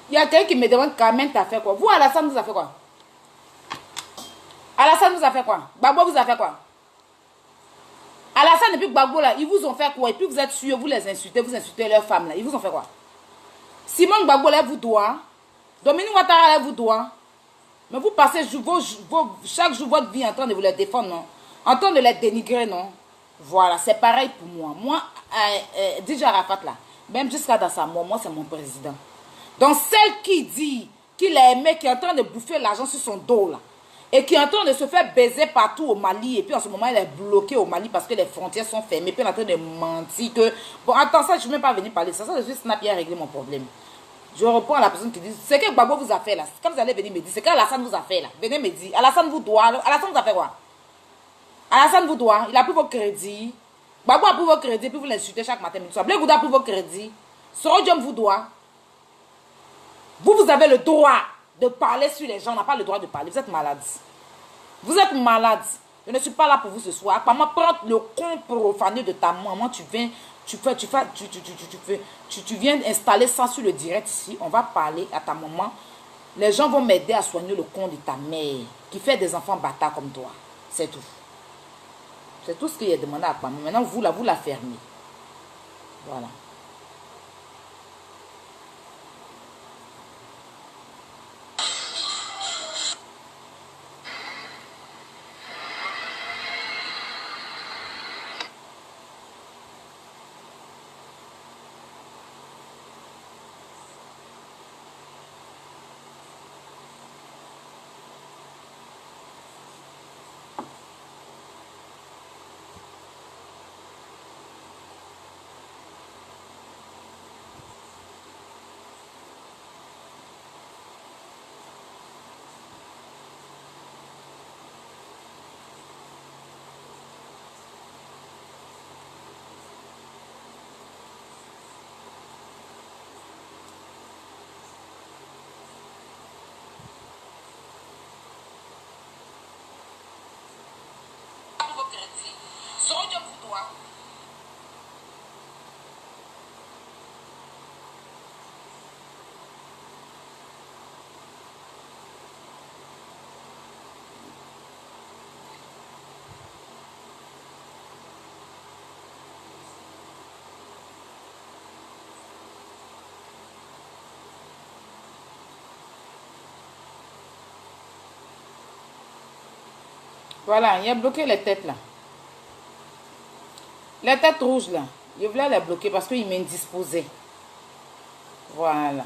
Il y a quelqu'un qui me demande quand même t'as fait quoi. Vous, Alassane, vous a fait quoi? Alassane vous a fait quoi? Gbagbo vous a fait quoi? Alassane et puis Gbagbo là, ils vous ont fait quoi? Et puis vous êtes sûrs, vous les insultez, vous insultez leurs femmes là. Ils vous ont fait quoi? Simon Gbagbo là, vous doit. Dominique Ouattara là, vous doit. Mais vous passez chaque jour votre vie en train de vous les défendre, non? En train de les dénigrer, non? Voilà, c'est pareil pour moi. Moi, DJ Arafat là, même jusqu'à dans sa mort, moi c'est mon président. Donc celle qui dit qu'il a aimé, qui est en train de bouffer l'argent sur son dos là, et qui est en train de se faire baiser partout au Mali, et puis en ce moment elle est bloquée au Mali parce que les frontières sont fermées, puis elle est en train de mentir que... Bon, attends, ça je ne vais même pas venir parler de ça, ça je suis Snap qui a réglé mon problème. Je reprends à la personne qui dit, c'est que Gbagbo vous a fait là, quand vous allez venir me dire, c'est qu'Alassane vous a fait là, venez me dire, Alassane vous doit, Alassane vous a fait quoi? Alassane vous doit, il a pris vos crédits, Gbagbo a pris vos crédits, puis vous l'insultez chaque matin, mais tout ça, Blé Gouda a pris vos crédits, Sorodium vous doit. Vous avez le droit de parler sur les gens. On n'a pas le droit de parler. Vous êtes malade. Vous êtes malade. Je ne suis pas là pour vous ce soir. Maman, prends le con profané de ta maman. Tu viens installer ça sur le direct ici. On va parler à ta maman. Les gens vont m'aider à soigner le con de ta mère qui fait des enfants bâtards comme toi. C'est tout. C'est tout ce qu'il est demandé à maman. Maintenant, vous la fermez. Voilà. toi. Voilà, il a bloqué les têtes là. Les têtes rouges là. Je voulais les bloquer parce qu'il m'indisposait. Voilà.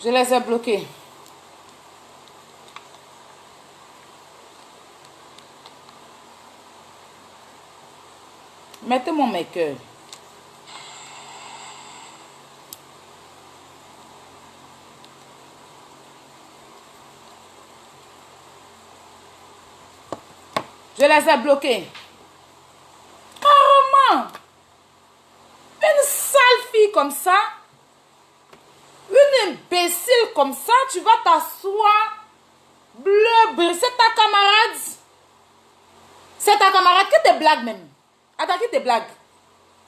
Je les ai bloqués. Mettez-moi mes cœurs. Je les ai bloqués. Carrément. Une sale fille comme ça. Une imbécile comme ça. Tu vas t'asseoir. Bleu, c'est ta camarade. C'est ta camarade qui te blague même. Attends, qui te blague.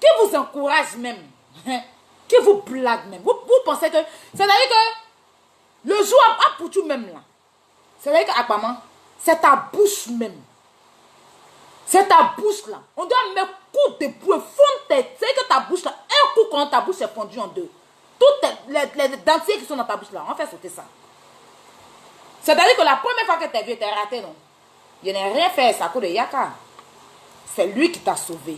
Qui vous encourage même. Qui vous blague même. Vous pensez que... C'est-à-dire que... Le jour à pour tout même là. C'est-à-dire qu'apparemment, c'est ta bouche même. C'est ta bouche là. On doit mettre coup de poing, fondre tête. C'est-à-dire que ta bouche là, un coup quand ta bouche est fondue en deux. Toutes les dentiers qui sont dans ta bouche là, on fait sauter ça. C'est-à-dire que la première fois que tu as vu, tu as raté, non? Je n'ai rien fait, ça à cause de Yaka. C'est lui qui t'a sauvé.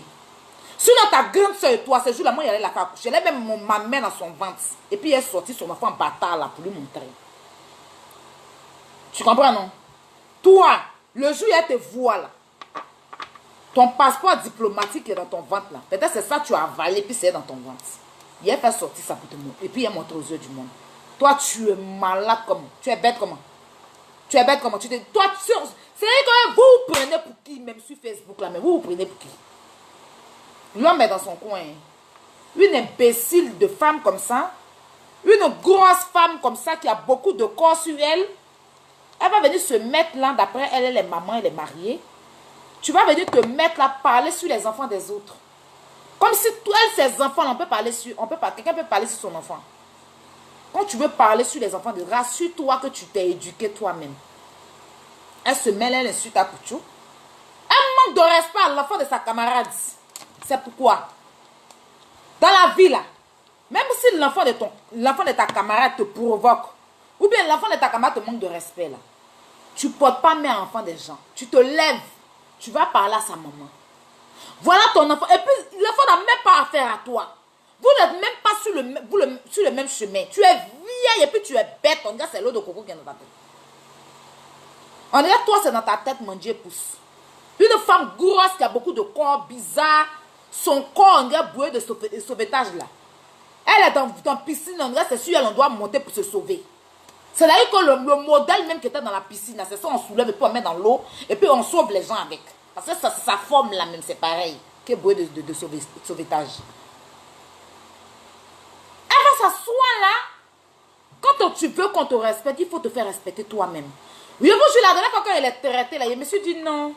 Sinon, ta grande soeur et toi, ce jour-là, moi, il allait la faire accoucher. Elle avait même ma main dans son ventre. Et puis, elle est sortie son enfant bâtard là pour lui montrer. Tu comprends, non? Toi, le jour où elle te voit là, ton passeport diplomatique est dans ton ventre là. Peut-être c'est ça que tu as avalé, puis c'est dans ton ventre. Il a fait sortir ça pour te montrer. Et puis, il a montré aux yeux du monde. Toi, tu es malade comment? Tu es bête comment? Tu es bête comment? Tu te... Toi, c'est que vous prenez pour qui, même sur Facebook là, mais vous prenez pour qui? L'homme est dans son coin. Une imbécile de femme comme ça, une grosse femme comme ça qui a beaucoup de corps sur elle, elle va venir se mettre là, d'après elle, elle est maman, elle est mariée. Tu vas venir te mettre là, parler sur les enfants des autres. Comme si toi, ses enfants, on peut parler sur, quelqu'un peut parler sur son enfant. Quand tu veux parler sur les enfants de rassure-toi que tu t'es éduqué toi-même. Elle se mêle, elle insulte à Pouchou. Elle manque de respect à l'enfant de sa camarade. C'est pourquoi, dans la vie là, même si l'enfant de ta camarade te provoque, ou bien l'enfant de ta camarade te manque de respect là, tu ne portes pas main à l'enfant des gens. Tu te lèves, tu vas parler à sa maman. Voilà ton enfant. Et puis, l'enfant n'a même pas affaire à toi. Vous n'êtes même pas sur le même chemin. Tu es vieille et puis tu es bête. On dirait que c'est l'eau de coco qui est dans ta tête. On dirait que toi, c'est dans ta tête, mon Dieu, pousse. Une femme grosse qui a beaucoup de corps bizarre. Son corps, on dirait bouée de sauvetage là. Elle est dans la piscine, on dirait c'est sûr, elle doit monter pour se sauver. C'est-à-dire que le modèle même qui était dans la piscine, c'est ça, on soulève et puis on met dans l'eau et puis on sauve les gens avec. Parce que sa forme là même, c'est pareil. Qui est bouée de sauvetage. Elle va s'asseoir là. Quand tu veux qu'on te respecte, il faut te faire respecter toi-même. Oui, vous, je la dernière fois quand elle est traitée là, je me suis dit non.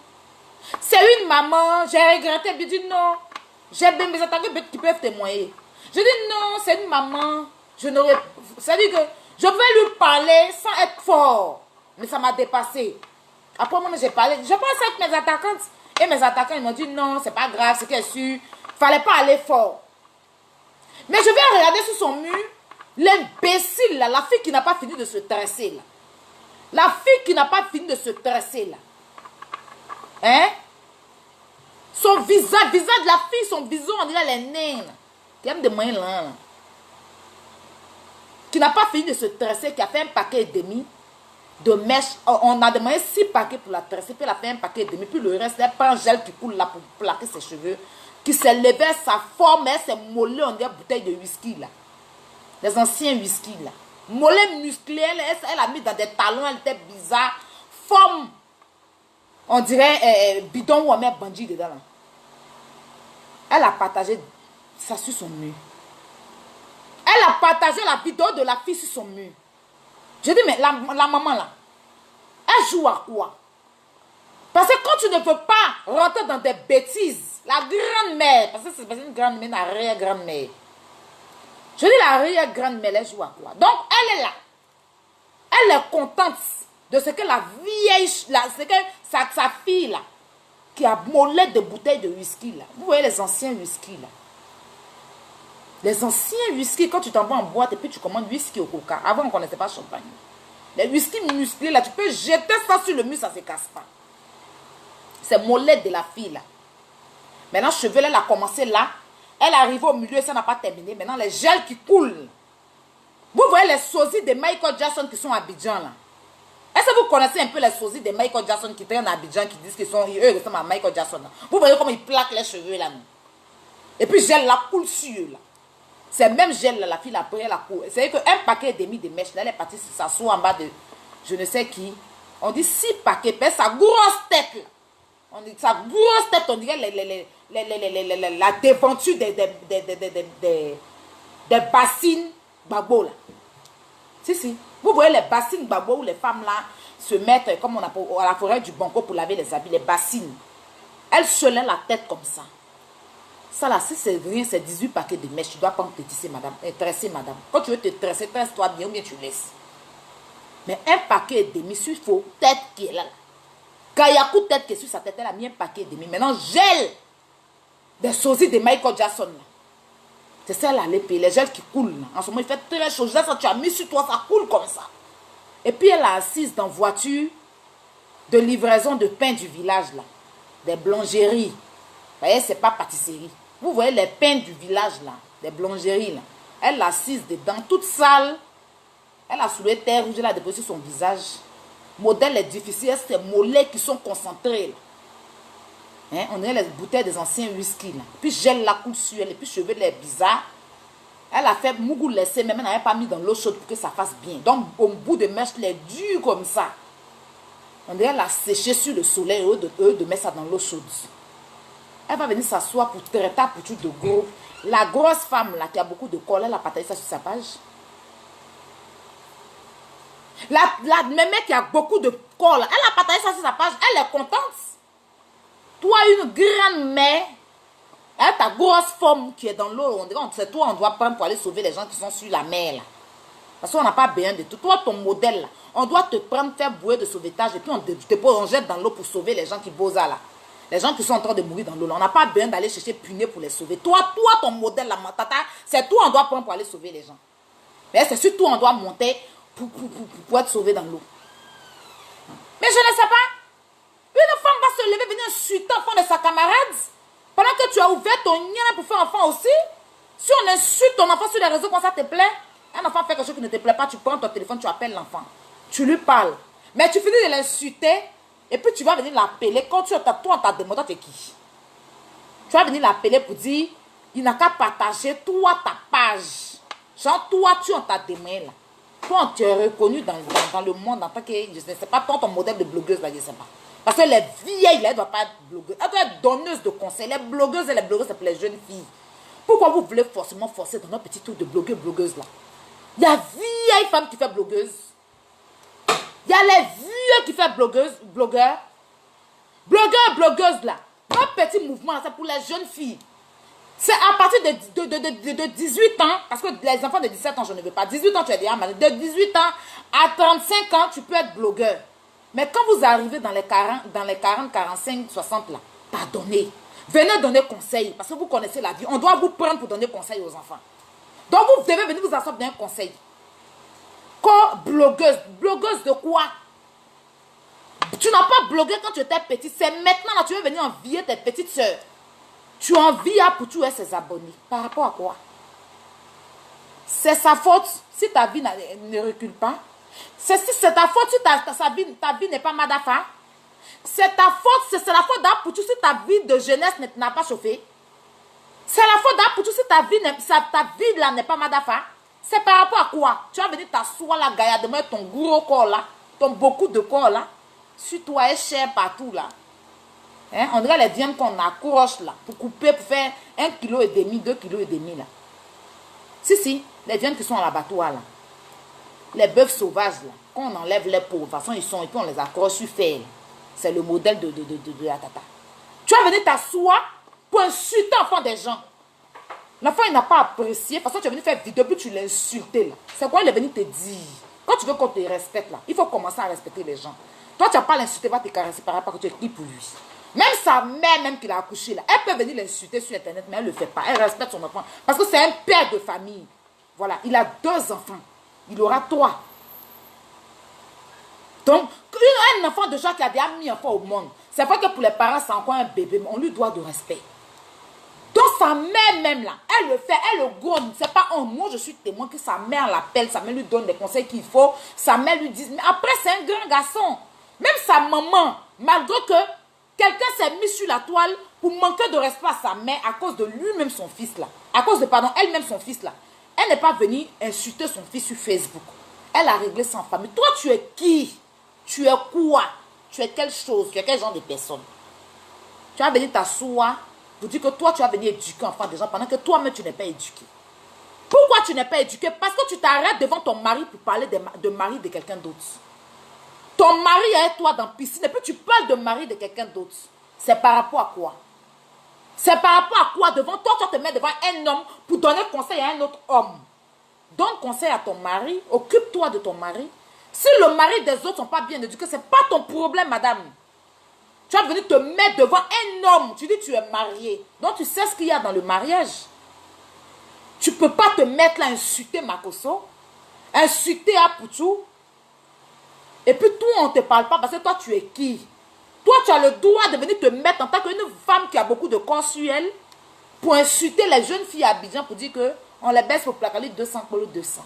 C'est une maman, j'ai regretté, je dit non. J'ai bien mes attaques qui peuvent témoigner. Je dis non, c'est une maman. Je n'aurais. C'est-à-dire que je pouvais lui parler sans être fort. Mais ça m'a dépassé. Après moi, j'ai parlé. Je pense avec mes attaquantes. Et mes attaquants, ils m'ont dit non, c'est pas grave, c'est qu'elle est sûre. Fallait pas aller fort. Mais je vais regarder sur son mur l'imbécile là, la fille qui n'a pas fini de se tresser là. La fille qui n'a pas fini de se tresser là. Hein? Son visage de la fille, son visage, on dirait les nains. Qui aime des moyens là. Qui n'a pas fini de se tresser, qui a fait un paquet et demi de mèches. On a demandé 6 paquets pour la tresser, puis elle a fait un paquet et demi, puis le reste, elle prend un gel qui coule là pour plaquer ses cheveux, qui s'est levé sa forme, elle s'est mollée, on dirait bouteille de whisky là. Les anciens whisky là. mollet musclé, elle a mis dans des talons, elle était bizarre. Forme, on dirait bidon ou on met bandit dedans. Là. Elle a partagé ça sur son mur. Elle a partagé la vidéo de la fille sur son mur. Je dis, mais la maman là, elle joue à quoi? Parce que quand tu ne peux pas rentrer dans des bêtises, la grand-mère, parce que c'est une grand-mère, la arrière-grand-mère. Je dis, la arrière-grand-mère, elle joue à quoi? Donc, elle est là. Elle est contente de ce que la vieille, ce que sa fille là, qui a mollet de bouteilles de whisky là. Vous voyez les anciens whisky là. Les anciens whisky, quand tu t'en vas en boîte et puis tu commandes whisky au coca. Avant, on ne connaissait pas champagne. Les whisky musclés là, tu peux jeter ça sur le mur, ça ne se casse pas. C'est mollet de la fille là. Maintenant, cheveux, elle a commencé là. Elle est arrivée au milieu, ça n'a pas terminé. Maintenant, les gels qui coulent. Vous voyez les sosies de Michael Jackson qui sont à Abidjan là. Est-ce que vous connaissez un peu les sosies de Michael Jackson qui traînent à Abidjan, qui disent qu'ils ressemblent à Michael Jackson là. Vous voyez comment ils plaquent les cheveux là. Non? Et puis gel là coule sur eux là. C'est même gel là, la fille après elle a couru. C'est qu'un paquet et demi de mèches là, elle est partie s'asseoir en bas de je ne sais qui. On dit 6 paquets, puis sa grosse tête là. On dit sa grosse tête, on dirait la déventure des bassines Gbagbo là. Si. Vous voyez les bassines Gbagbo où les femmes là se mettent comme on a à la forêt du Banco pour laver les habits, les bassines. Elles se lèvent la tête comme ça. Ça là, si c'est rien, c'est 18 paquets de mèches. Tu dois pas te tisser, madame. Tresser, madame. Quand tu veux te tresser, tresse-toi bien ou bien tu laisses. Mais un paquet et demi, il faut tête qui est là. Kayakou tête qui est sur sa tête, elle a mis un paquet et demi. Maintenant, gel des sosies de Michael Jackson. Là. C'est ça là, les gels qui coulent. Là. En ce moment, il fait très chaud. Ça, tu as mis sur toi, ça coule comme ça. Et puis, elle est assise dans voiture de livraison de pain du village, là. Des boulangeries. Vous voyez, c'est pas pâtisserie. Vous voyez les pains du village, là. Des boulangeries, là. Elle est assise dedans, toute sale. Elle a soulevé terre rouge, elle a déposé son visage. Modèle est difficile, c'est mollets qui sont concentrés, là. Hein? On dirait les bouteilles des anciens whisky, là. Puis gel la coule sur elle, et puis cheveux les bizarres. Elle a fait mougou laissé, mais elle n'avait pas mis dans l'eau chaude pour que ça fasse bien. Donc, au bout de mèche, les durs comme ça. On dirait la sécher sur le soleil, eux de mettre ça dans l'eau chaude. Elle va venir s'asseoir pour traiter pour tout de gros. La grosse femme là qui a beaucoup de colle, elle a partagé ça sur sa page. La même mec qui a beaucoup de colle, elle a partagé ça sur sa page. Elle est contente. Toi, une grande mère, elle, ta grosse femme qui est dans l'eau, c'est toi, on doit prendre pour aller sauver les gens qui sont sur la mer là. Parce qu'on n'a pas besoin de tout. Toi, ton modèle là, on doit te prendre, faire bouée de sauvetage et puis on jette dans l'eau pour sauver les gens qui posent là. Les gens qui sont en train de mourir dans l'eau. On n'a pas besoin d'aller chercher punir pour les sauver. Toi, ton modèle, la tata, c'est toi on doit prendre pour aller sauver les gens. Mais c'est surtout on doit monter pour être sauvé dans l'eau. Mais je ne sais pas. Une femme va se lever, venir insulter l'enfant de sa camarade. Pendant que tu as ouvert ton lien pour faire enfant aussi. Si on insulte ton enfant sur les réseaux, quand ça te plaît, un enfant fait quelque chose qui ne te plaît pas, tu prends ton téléphone, tu appelles l'enfant. Tu lui parles. Mais tu finis de l'insulter. Et puis tu vas venir l'appeler. Quand toi on t'a demandé, tu es qui? Tu vas venir l'appeler pour dire, il n'a qu'à partager toi ta page. Genre toi tu en ta demandé là. Toi tu es reconnu dans le monde en tant que, je ne sais pas, ton modèle de blogueuse là, je ne sais pas. Parce que les vieilles là, elles ne doivent pas être blogueuses. Elles doivent être donneuses de conseils. Les blogueuses, c'est pour les jeunes filles. Pourquoi vous voulez forcément forcer dans notre petit tour de blogueuse là? Il y a vieille femme qui fait blogueuse. Il y a les vieux qui font blogueurs là. Notre petit mouvement, c'est pour les jeunes filles. C'est à partir de 18 ans, parce que les enfants de 17 ans, je ne veux pas. 18 ans, tu es déjà malade. De 18 ans à 35 ans, tu peux être blogueur. Mais quand vous arrivez dans les 40, 45, 60 là, pardonnez. Venez donner conseil, parce que vous connaissez la vie. On doit vous prendre pour donner conseil aux enfants. Donc vous devez venir vous asseoir d'un conseil. Blogueuse de quoi? Tu n'as pas blogué quand tu étais petite. C'est maintenant là tu veux venir envier tes petites soeurs. Tu envies pour tuer ses abonnés. Par rapport à quoi? C'est sa faute si ta vie ne recule pas. C'est ta faute si ta vie n'est pas Madafa. C'est ta faute, c'est la faute d'Apoutou si ta vie de jeunesse n'a pas chauffé. C'est la faute d'Apoutou si ta vie là n'est pas Madafa. C'est par rapport à quoi? Tu vas venir t'asseoir là, gaillardement, avec ton gros corps là, ton beaucoup de corps là, sur toi et cher partout là. Hein? On dirait les viandes qu'on accroche là, pour couper, pour faire 1,5 kg, 2,5 kg là. Si, les viandes qui sont à l'abattoir là. Les bœufs sauvages là, quand on enlève les peaux, de toute façon ils sont, et puis on les accroche sur fer. C'est le modèle de la tata. Tu vas venir t'asseoir pour insulter l'enfant des gens. L'enfant, il n'a pas apprécié. De toute façon, tu es venu faire vidéo, puis tu l'as insulté. C'est quoi il est venu te dire? Quand tu veux qu'on te respecte, là, il faut commencer à respecter les gens. Toi, tu n'as pas l'insulté, va te caresser par rapport à que tu écris pour lui. Même sa mère, même qui l'a accouché, là, elle peut venir l'insulter sur Internet, mais elle ne le fait pas. Elle respecte son enfant. Parce que c'est un père de famille. Voilà, il a 2 enfants. Il aura 3. Donc, un enfant de gens qui a déjà mis un enfant au monde, c'est vrai que pour les parents, c'est encore un bébé, mais on lui doit de respect. Donc sa mère même là, elle le fait, elle le gomme. C'est pas moi je suis témoin que sa mère l'appelle, sa mère lui donne des conseils qu'il faut. Sa mère lui dit, mais après c'est un grand garçon. Même sa maman, malgré que quelqu'un s'est mis sur la toile pour manquer de respect à sa mère à cause de lui-même son fils là. À cause de, pardon, elle-même son fils là. Elle n'est pas venue insulter son fils sur Facebook. Elle a réglé sans famille. Toi tu es qui? Tu es quoi? Tu es quelle chose? Tu es quel genre de personne? Tu vas venir t'asseoir pour dire que toi, tu vas venir éduquer enfant des gens pendant que toi-même, tu n'es pas éduqué. Pourquoi tu n'es pas éduqué? Parce que tu t'arrêtes devant ton mari pour parler de mari de quelqu'un d'autre. Ton mari est avec toi dans la piscine et puis tu parles de mari de quelqu'un d'autre. C'est par rapport à quoi? C'est par rapport à quoi? Devant toi, tu vas te mettre devant un homme pour donner conseil à un autre homme. Donne conseil à ton mari, occupe-toi de ton mari. Si le mari des autres ne sont pas bien éduqués, ce n'est pas ton problème, madame. Tu vas venir te mettre devant un homme. Tu dis tu es marié. Donc tu sais ce qu'il y a dans le mariage. Tu ne peux pas te mettre là à insulter Makoso. Insulter Apoutou. Et puis toi on ne te parle pas parce que toi tu es qui? Toi tu as le droit de venir te mettre en tant qu'une femme qui a beaucoup de corps sur elle pour insulter les jeunes filles à Abidjan pour dire qu'on les baisse pour placaler 200 pour le 200.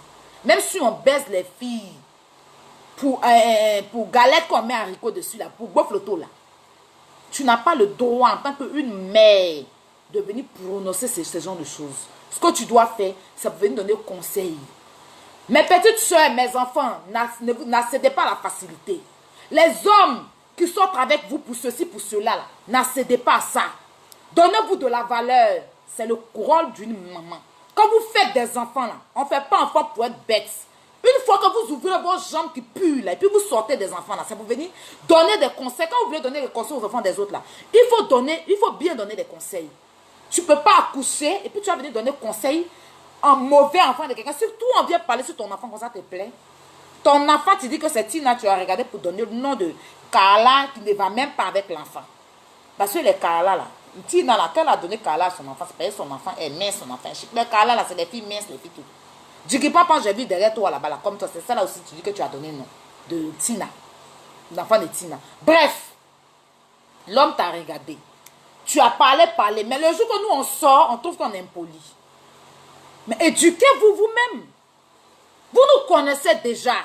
Même si on baisse les filles pour galette qu'on met haricot dessus là, pour bof l'auto là. Tu n'as pas le droit en tant qu'une mère de venir prononcer ce genre de choses. Ce que tu dois faire, c'est venir donner conseil. Mes petites soeurs, mes enfants, n'accédez pas à la facilité. Les hommes qui sortent avec vous pour ceci, pour cela, n'accédez pas à ça. Donnez-vous de la valeur. C'est le rôle d'une maman. Quand vous faites des enfants, là, on ne fait pas enfant pour être bête. Une fois que vous ouvrez vos jambes qui puent, là, et puis vous sortez des enfants, là, c'est pour venir donner des conseils. Quand vous voulez donner des conseils aux enfants des autres, là, il faut bien donner des conseils. Tu ne peux pas accoucher, et puis tu vas venir donner conseils en mauvais enfant de quelqu'un. Surtout, on vient parler sur ton enfant, comme ça te plaît. Ton enfant, tu dis que c'est Tina, tu as regardé pour donner le nom de Carla, qui ne va même pas avec l'enfant. Parce que les Carla, là, Tina, là, quand elle a donné Carla à son enfant, c'est parce que son enfant est mince, son enfant est chic. Les Carla, là, c'est les filles minces, les filles tout. Dis pas, j'ai vu derrière toi là-bas, là, comme toi, c'est ça là aussi, tu dis que tu as donné le nom de Tina, l'enfant de Tina. Bref, l'homme t'a regardé. Tu as parlé, mais le jour que nous on sort, on trouve qu'on est impoli. Mais éduquez-vous vous-même. Vous nous connaissez déjà.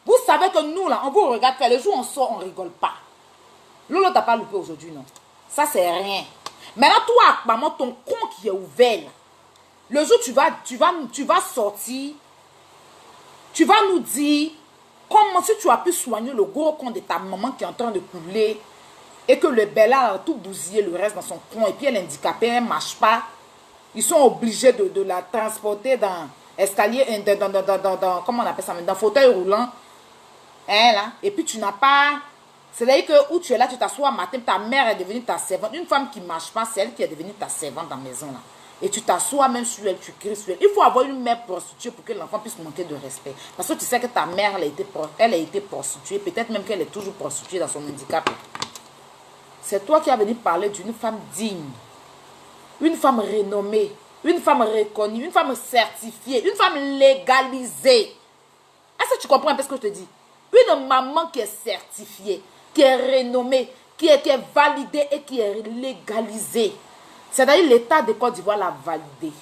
Vous savez que nous là, on vous regarde faire. Le jour où on sort, on rigole pas. Lolo t'as pas loupé aujourd'hui, non. Ça c'est rien. Maintenant, toi, maman, ton compte qui est ouvert là. Le jour où tu vas sortir, tu vas nous dire comment si tu as pu soigner le gros compte de ta maman qui est en train de couler et que le Bella a tout bousillé le reste dans son compte et puis elle est handicapée, elle ne marche pas. Ils sont obligés de la transporter dans escalier, dans comment on appelle ça, dans fauteuil roulant. Hein, là. Et puis tu n'as pas... C'est-à-dire que où tu es là, tu t'assois matin, ta mère est devenue ta servante. Une femme qui ne marche pas, c'est elle qui est devenue ta servante dans la maison là. Et tu t'assois même sur elle, tu cries sur elle. Il faut avoir une mère prostituée pour que l'enfant puisse manquer de respect. Parce que tu sais que ta mère, elle a été prostituée. Peut-être même qu'elle est toujours prostituée dans son handicap. C'est toi qui as venu parler d'une femme digne. Une femme renommée. Une femme reconnue. Une femme certifiée. Une femme légalisée. Est-ce que tu comprends un peu ce que je te dis? Une maman qui est certifiée, qui est renommée, qui est validée et qui est légalisée. C'est-à-dire l'État de Côte d'Ivoire l'a validé.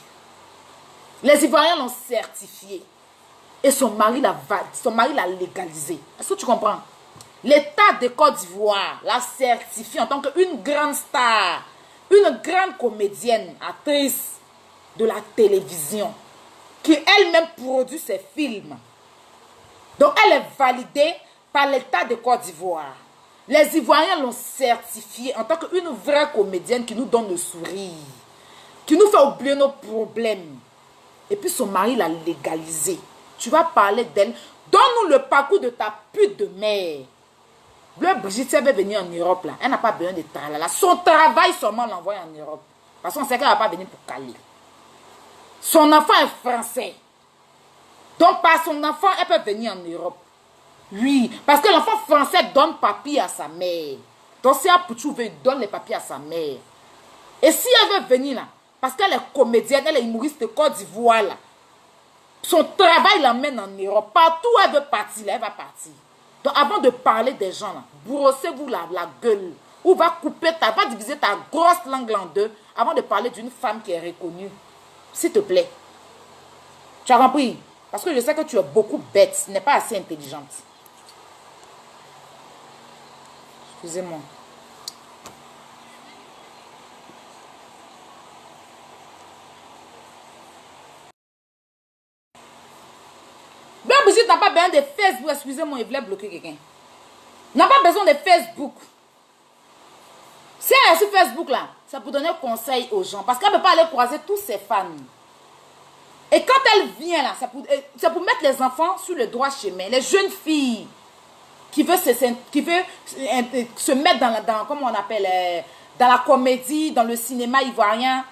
Les Ivoiriens l'ont certifié. Et son mari l'a légalisé. Est-ce que tu comprends? L'État de Côte d'Ivoire l'a certifié en tant qu'une grande star, une grande comédienne, actrice de la télévision. qui elle-même produit ses films. Donc, elle est validée par l'État de Côte d'Ivoire. Les Ivoiriens l'ont certifiée en tant qu'une vraie comédienne qui nous donne le sourire, qui nous fait oublier nos problèmes. Et puis son mari l'a légalisée. Tu vas parler d'elle. Donne-nous le parcours de ta pute de mère. Bleu Brigitte, si elle veut venir en Europe, là, elle n'a pas besoin de tralala. Son travail seulement l'envoie en Europe. Parce qu'on sait qu'elle ne va pas venir pour caler. Son enfant est français. Donc, par son enfant, elle peut venir en Europe. Oui, parce que l'enfant français donne papier à sa mère. Donc, si Apoutou veut, il donne les papiers à sa mère. Et si elle veut venir là, parce qu'elle est comédienne, elle est humoriste de Côte d'Ivoire là, son travail l'emmène en Europe. Partout où elle veut partir, là, elle va partir. Donc, avant de parler des gens là, brossez-vous la gueule. Ou va diviser ta grosse langue en deux avant de parler d'une femme qui est reconnue. S'il te plaît. Tu as compris? Parce que je sais que tu es beaucoup bête. Tu n'es pas assez intelligente. Excusez-moi. Blanc Brigitte n'a pas besoin de Facebook. Excusez-moi, il voulait bloquer quelqu'un. N'a pas besoin de Facebook. Si elle est sur Facebook là, c'est pour donner conseil aux gens. Parce qu'elle ne peut pas aller croiser tous ses fans. Et quand elle vient là, c'est pour mettre les enfants sur le droit chemin. Les jeunes filles qui veulent se mettre dans comment on appelle, dans la comédie, dans le cinéma ivoirien.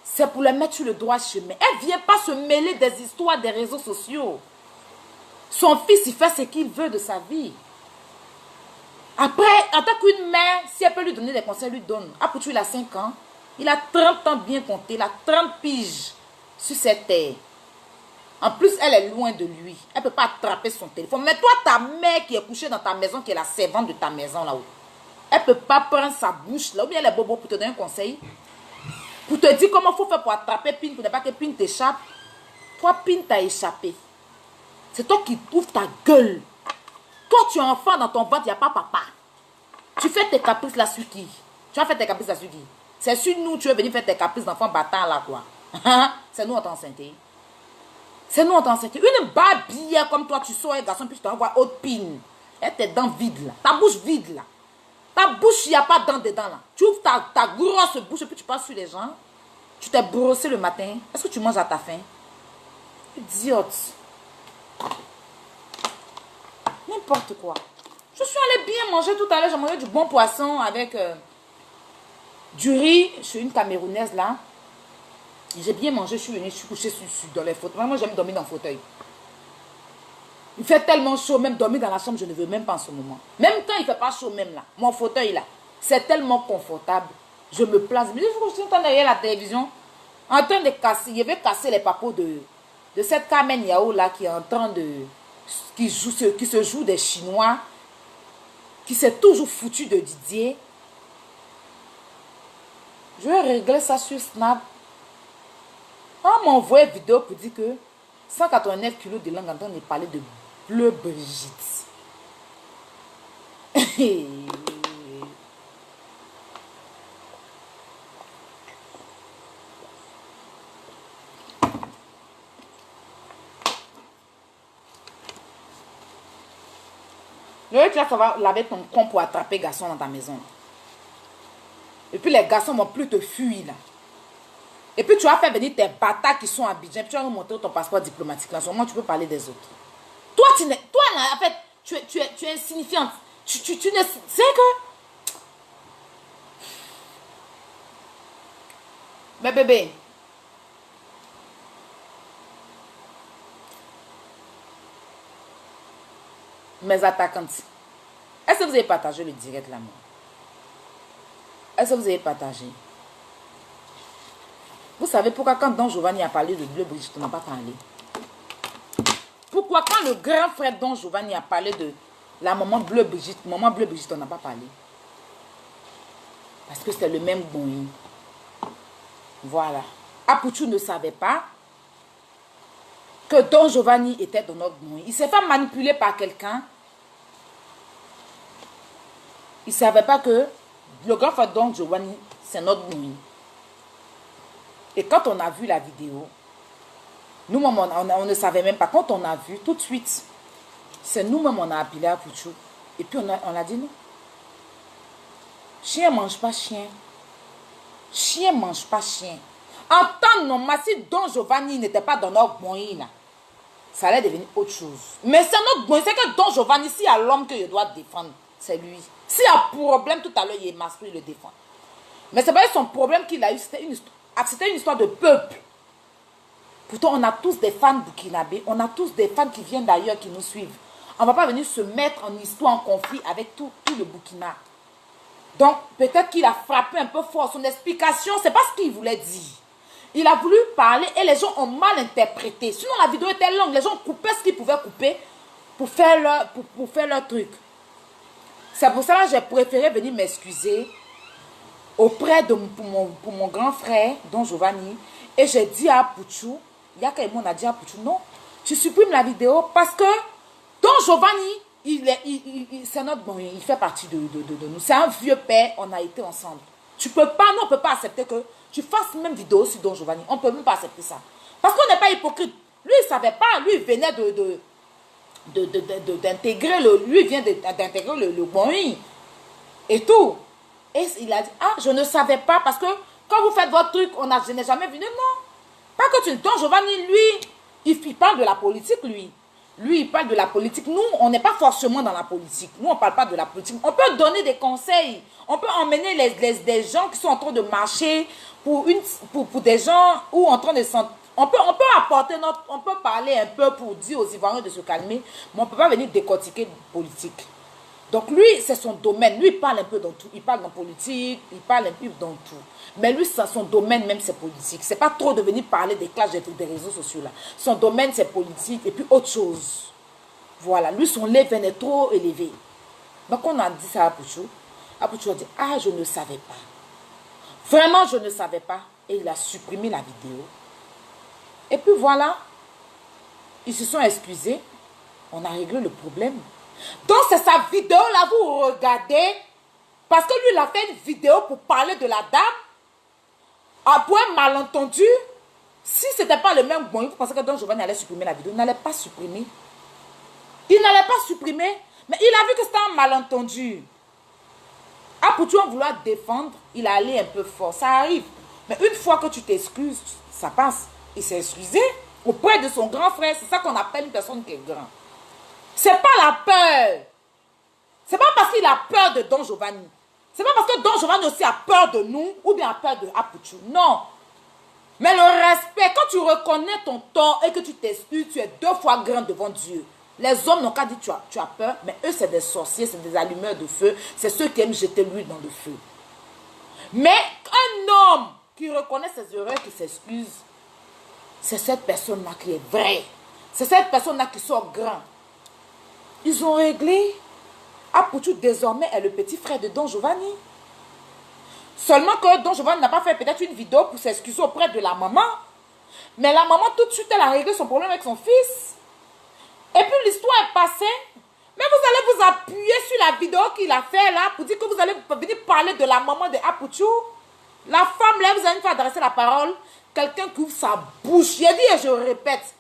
C'est pour les mettre sur le droit chemin. Elle ne vient pas se mêler des histoires des réseaux sociaux. Son fils, il fait ce qu'il veut de sa vie. Après, en tant qu'une mère, si elle peut lui donner des conseils, elle lui donne. Apoutou, il a 5 ans. Il a 30 ans bien compté. Il a 30 piges sur cette terre. En plus, elle est loin de lui. Elle ne peut pas attraper son téléphone. Mais toi, ta mère qui est couchée dans ta maison, qui est la servante de ta maison là-haut, elle ne peut pas prendre sa bouche là, ou bien elle est bobo pour te donner un conseil. Pour te dire comment il faut faire pour attraper Pin, pour ne pas que Pin t'échappe. Toi, Pin t'a échappé. C'est toi qui ouvres ta gueule. Toi, tu es enfant dans ton ventre, il n'y a pas papa. Tu fais tes caprices là sur qui? Tu vas faire tes caprices là sur qui? C'est sur nous, tu veux venir faire tes caprices d'enfant battant là, quoi. C'est nous en t'enceinte. C'est nous en t'enceinte. Une babille comme toi, tu sors un garçon, puis tu t'envoies autre Pin. Et tes dents vides là. Ta bouche vide là. Ta bouche, il n'y a pas de dents dedans là. Tu ouvres ta grosse bouche et puis tu passes sur les gens. Tu t'es brossé le matin. Est-ce que tu manges à ta faim? Idiote. N'importe quoi. Je suis allée bien manger tout à l'heure. J'ai mangé du bon poisson avec du riz chez une Camerounaise là. J'ai bien mangé. Je suis venue, je suis couchée dans les fauteuils. Moi, j'aime dormir dans le fauteuil. Il fait tellement chaud, même dormir dans la chambre, je ne veux même pas en ce moment. Même quand il ne fait pas chaud, même là, mon fauteuil là, c'est tellement confortable. Je me place. Mais je suis en train derrière la télévision, en train de casser. Je vais casser les papeaux de cette Carmen Yao là qui est en train de. Qui se joue des Chinois, qui s'est toujours foutu de Didier. Je vais régler ça sur Snap. On m'a envoyé une vidéo pour dire que 189 kilos de langue en train de parler de Bleu Brigitte. Tu vas laver ton con pour attraper garçon dans ta maison. Et puis les garçons vont plus te fuir là. Et puis tu vas faire venir tes bâtards qui sont à Abidjan. Puis tu vas nous montrer ton passeport diplomatique. Là, en ce moment, tu peux parler des autres. Toi, là, en fait, tu es insignifiante. Tu ne sais que... Mais bébé... Mes attaquantes. Est-ce que vous avez partagé le direct là, moi? Est-ce que vous avez partagé? Vous savez pourquoi quand Don Giovanni a parlé de Bleu Brigitte, on n'a pas parlé? Pourquoi quand le grand frère Don Giovanni a parlé de la maman Bleu Brigitte, on n'a pas parlé? Parce que c'est le même bon. Voilà. Apoutou ne savait pas que Don Giovanni était dans notre bon. Il s'est fait manipuler par quelqu'un. Il ne savait pas que le grand frère Don Giovanni, c'est notre bon. Et quand on a vu la vidéo, Nous-mêmes, on ne savait même pas. Quand on a vu, tout de suite, c'est nous-mêmes, on a appelé à Pouchou. Et puis, on a dit non. Chien ne mange pas chien. Chien ne mange pas chien. En temps normal, si Don Giovanni n'était pas dans notre boîte, là, ça allait devenir autre chose. Mais c'est notre boîte. C'est que Don Giovanni, s'il y a l'homme que je dois défendre, c'est lui. S'il y a problème, tout à l'heure, il est masqué, il le défend. Mais c'est pas son problème qu'il a eu. C'était une histoire de peuple. Pourtant, on a tous des fans burkinabés. On a tous des fans qui viennent d'ailleurs, qui nous suivent. On ne va pas venir se mettre en histoire, en conflit avec tout le Burkina. Donc, peut-être qu'il a frappé un peu fort. Son explication, ce n'est pas ce qu'il voulait dire. Il a voulu parler et les gens ont mal interprété. Sinon, la vidéo était longue. Les gens coupaient ce qu'ils pouvaient couper pour faire leur truc. C'est pour ça que j'ai préféré venir m'excuser auprès de pour mon grand frère, Don Giovanni. Et j'ai dit à Pouchou, il y a quelqu'un qui a dit à Pouchou, non, tu supprimes la vidéo parce que Don Giovanni, c'est notre bon, il fait partie de nous. C'est un vieux père, on a été ensemble. Tu peux pas, nous on ne peut pas accepter que tu fasses même vidéo sur Don Giovanni. On ne peut même pas accepter ça. Parce qu'on n'est pas hypocrite. Lui, il ne savait pas, lui, il venait d'intégrer lui, il vient d'intégrer le bon et tout. Et il a dit, ah, je ne savais pas, parce que quand vous faites votre truc, je n'ai jamais vu, non. Pas que tu... Don Giovanni, lui, il parle de la politique, lui. Lui, il parle de la politique. Nous, on n'est pas forcément dans la politique. Nous, on ne parle pas de la politique. On peut donner des conseils. On peut emmener des gens qui sont en train de marcher pour des gens ou en train de... On peut apporter on peut parler un peu pour dire aux Ivoiriens de se calmer, mais on ne peut pas venir décortiquer politique. Donc lui, c'est son domaine. Lui, il parle un peu dans tout. Il parle dans politique, il parle un peu dans tout. Mais lui, son domaine même, c'est politique. C'est pas trop de venir parler des clashs des réseaux sociaux là. Son domaine, c'est politique et puis autre chose. Voilà. Lui, son level est trop élevé. Donc on a dit ça à Pouchou. Pouchou a dit, ah, je ne savais pas. Vraiment, je ne savais pas. Et il a supprimé la vidéo. Et puis voilà. Ils se sont excusés. On a réglé le problème. Donc c'est sa vidéo là, vous regardez. Parce que lui, il a fait une vidéo pour parler de la dame. Pour un malentendu. Si ce n'était pas le même bon, vous pensez que Don Giovanni allait supprimer la vidéo. Il n'allait pas supprimer. Il n'allait pas supprimer. Mais il a vu que c'était un malentendu. Pour tout en vouloir défendre, il a allé un peu fort. Ça arrive. Mais une fois que tu t'excuses, ça passe. Il s'est excusé auprès de son grand frère. C'est ça qu'on appelle une personne qui est grande. C'est pas la peur. C'est pas parce qu'il a peur de Don Giovanni. C'est pas parce que Don Giovanni aussi a peur de nous ou bien a peur de Pouchou. Non. Mais le respect, quand tu reconnais ton tort et que tu t'excuses, tu es 2 fois grand devant Dieu. Les hommes n'ont qu'à dire tu as peur, mais eux c'est des sorciers, c'est des allumeurs de feu. C'est ceux qui aiment jeter l'huile dans le feu. Mais un homme qui reconnaît ses erreurs, qui s'excuse, c'est cette personne-là qui est vraie. C'est cette personne-là qui sort grand. Ils ont réglé. Pouchou désormais est le petit frère de Don Giovanni. Seulement que Don Giovanni n'a pas fait peut-être une vidéo pour s'excuser auprès de la maman. Mais la maman tout de suite elle a réglé son problème avec son fils. Et puis l'histoire est passée. Mais vous allez vous appuyer sur la vidéo qu'il a fait là pour dire que vous allez venir parler de la maman de Pouchou. La femme là, vous allez me faire adresser la parole. Quelqu'un qui ouvre sa bouche. J'ai dit et je répète.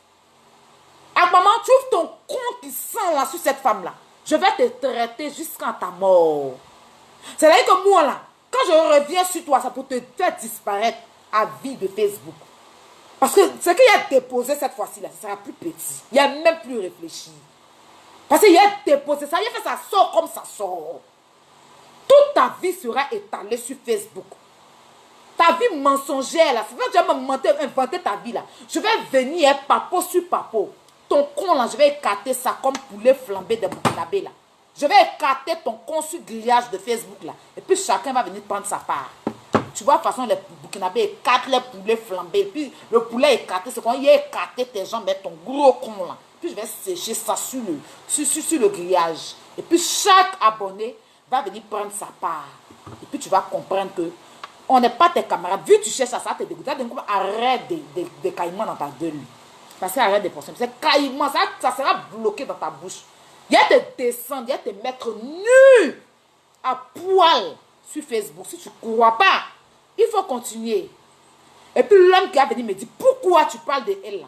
Maman, tu ouvres ton compte qui sent là sur cette femme là. Je vais te traiter jusqu'à ta mort. C'est-à-dire que moi là, quand je reviens sur toi, c'est pour te faire disparaître à vie de Facebook. Parce que ce qu'il a déposé cette fois-ci là, ce sera plus petit. Il n'y a même plus réfléchi. Parce qu'il a déposé ça, il a fait ça sort comme ça sort. Toute ta vie sera étalée sur Facebook. Ta vie mensongère là, c'est quand tu vas inventer ta vie là. Je vais venir papo sur papo. Ton con là, je vais écarter ça comme poulet flambé de Burkinabé là. Je vais écarter ton con sur grillage de Facebook là. Et puis chacun va venir prendre sa part. Tu vois, de toute façon, les Burkinabés écartent les poulets flambés. Et puis le poulet écarté, c'est quand il a écarté tes jambes, ton gros con là. Puis je vais sécher ça sur le grillage. Et puis chaque abonné va venir prendre sa part. Et puis tu vas comprendre que on n'est pas tes camarades. Vu que tu cherches à ça, tu es dégoûté. Arrête des caïmans dans ta gueule. Parce qu'il arrête des portions. C'est caïman, ça sera bloqué dans ta bouche. Il y a te descendre, il y a te mettre nu à poil sur Facebook. Si tu ne crois pas, il faut continuer. Et puis l'homme qui a venu me dit, pourquoi tu parles de elle là?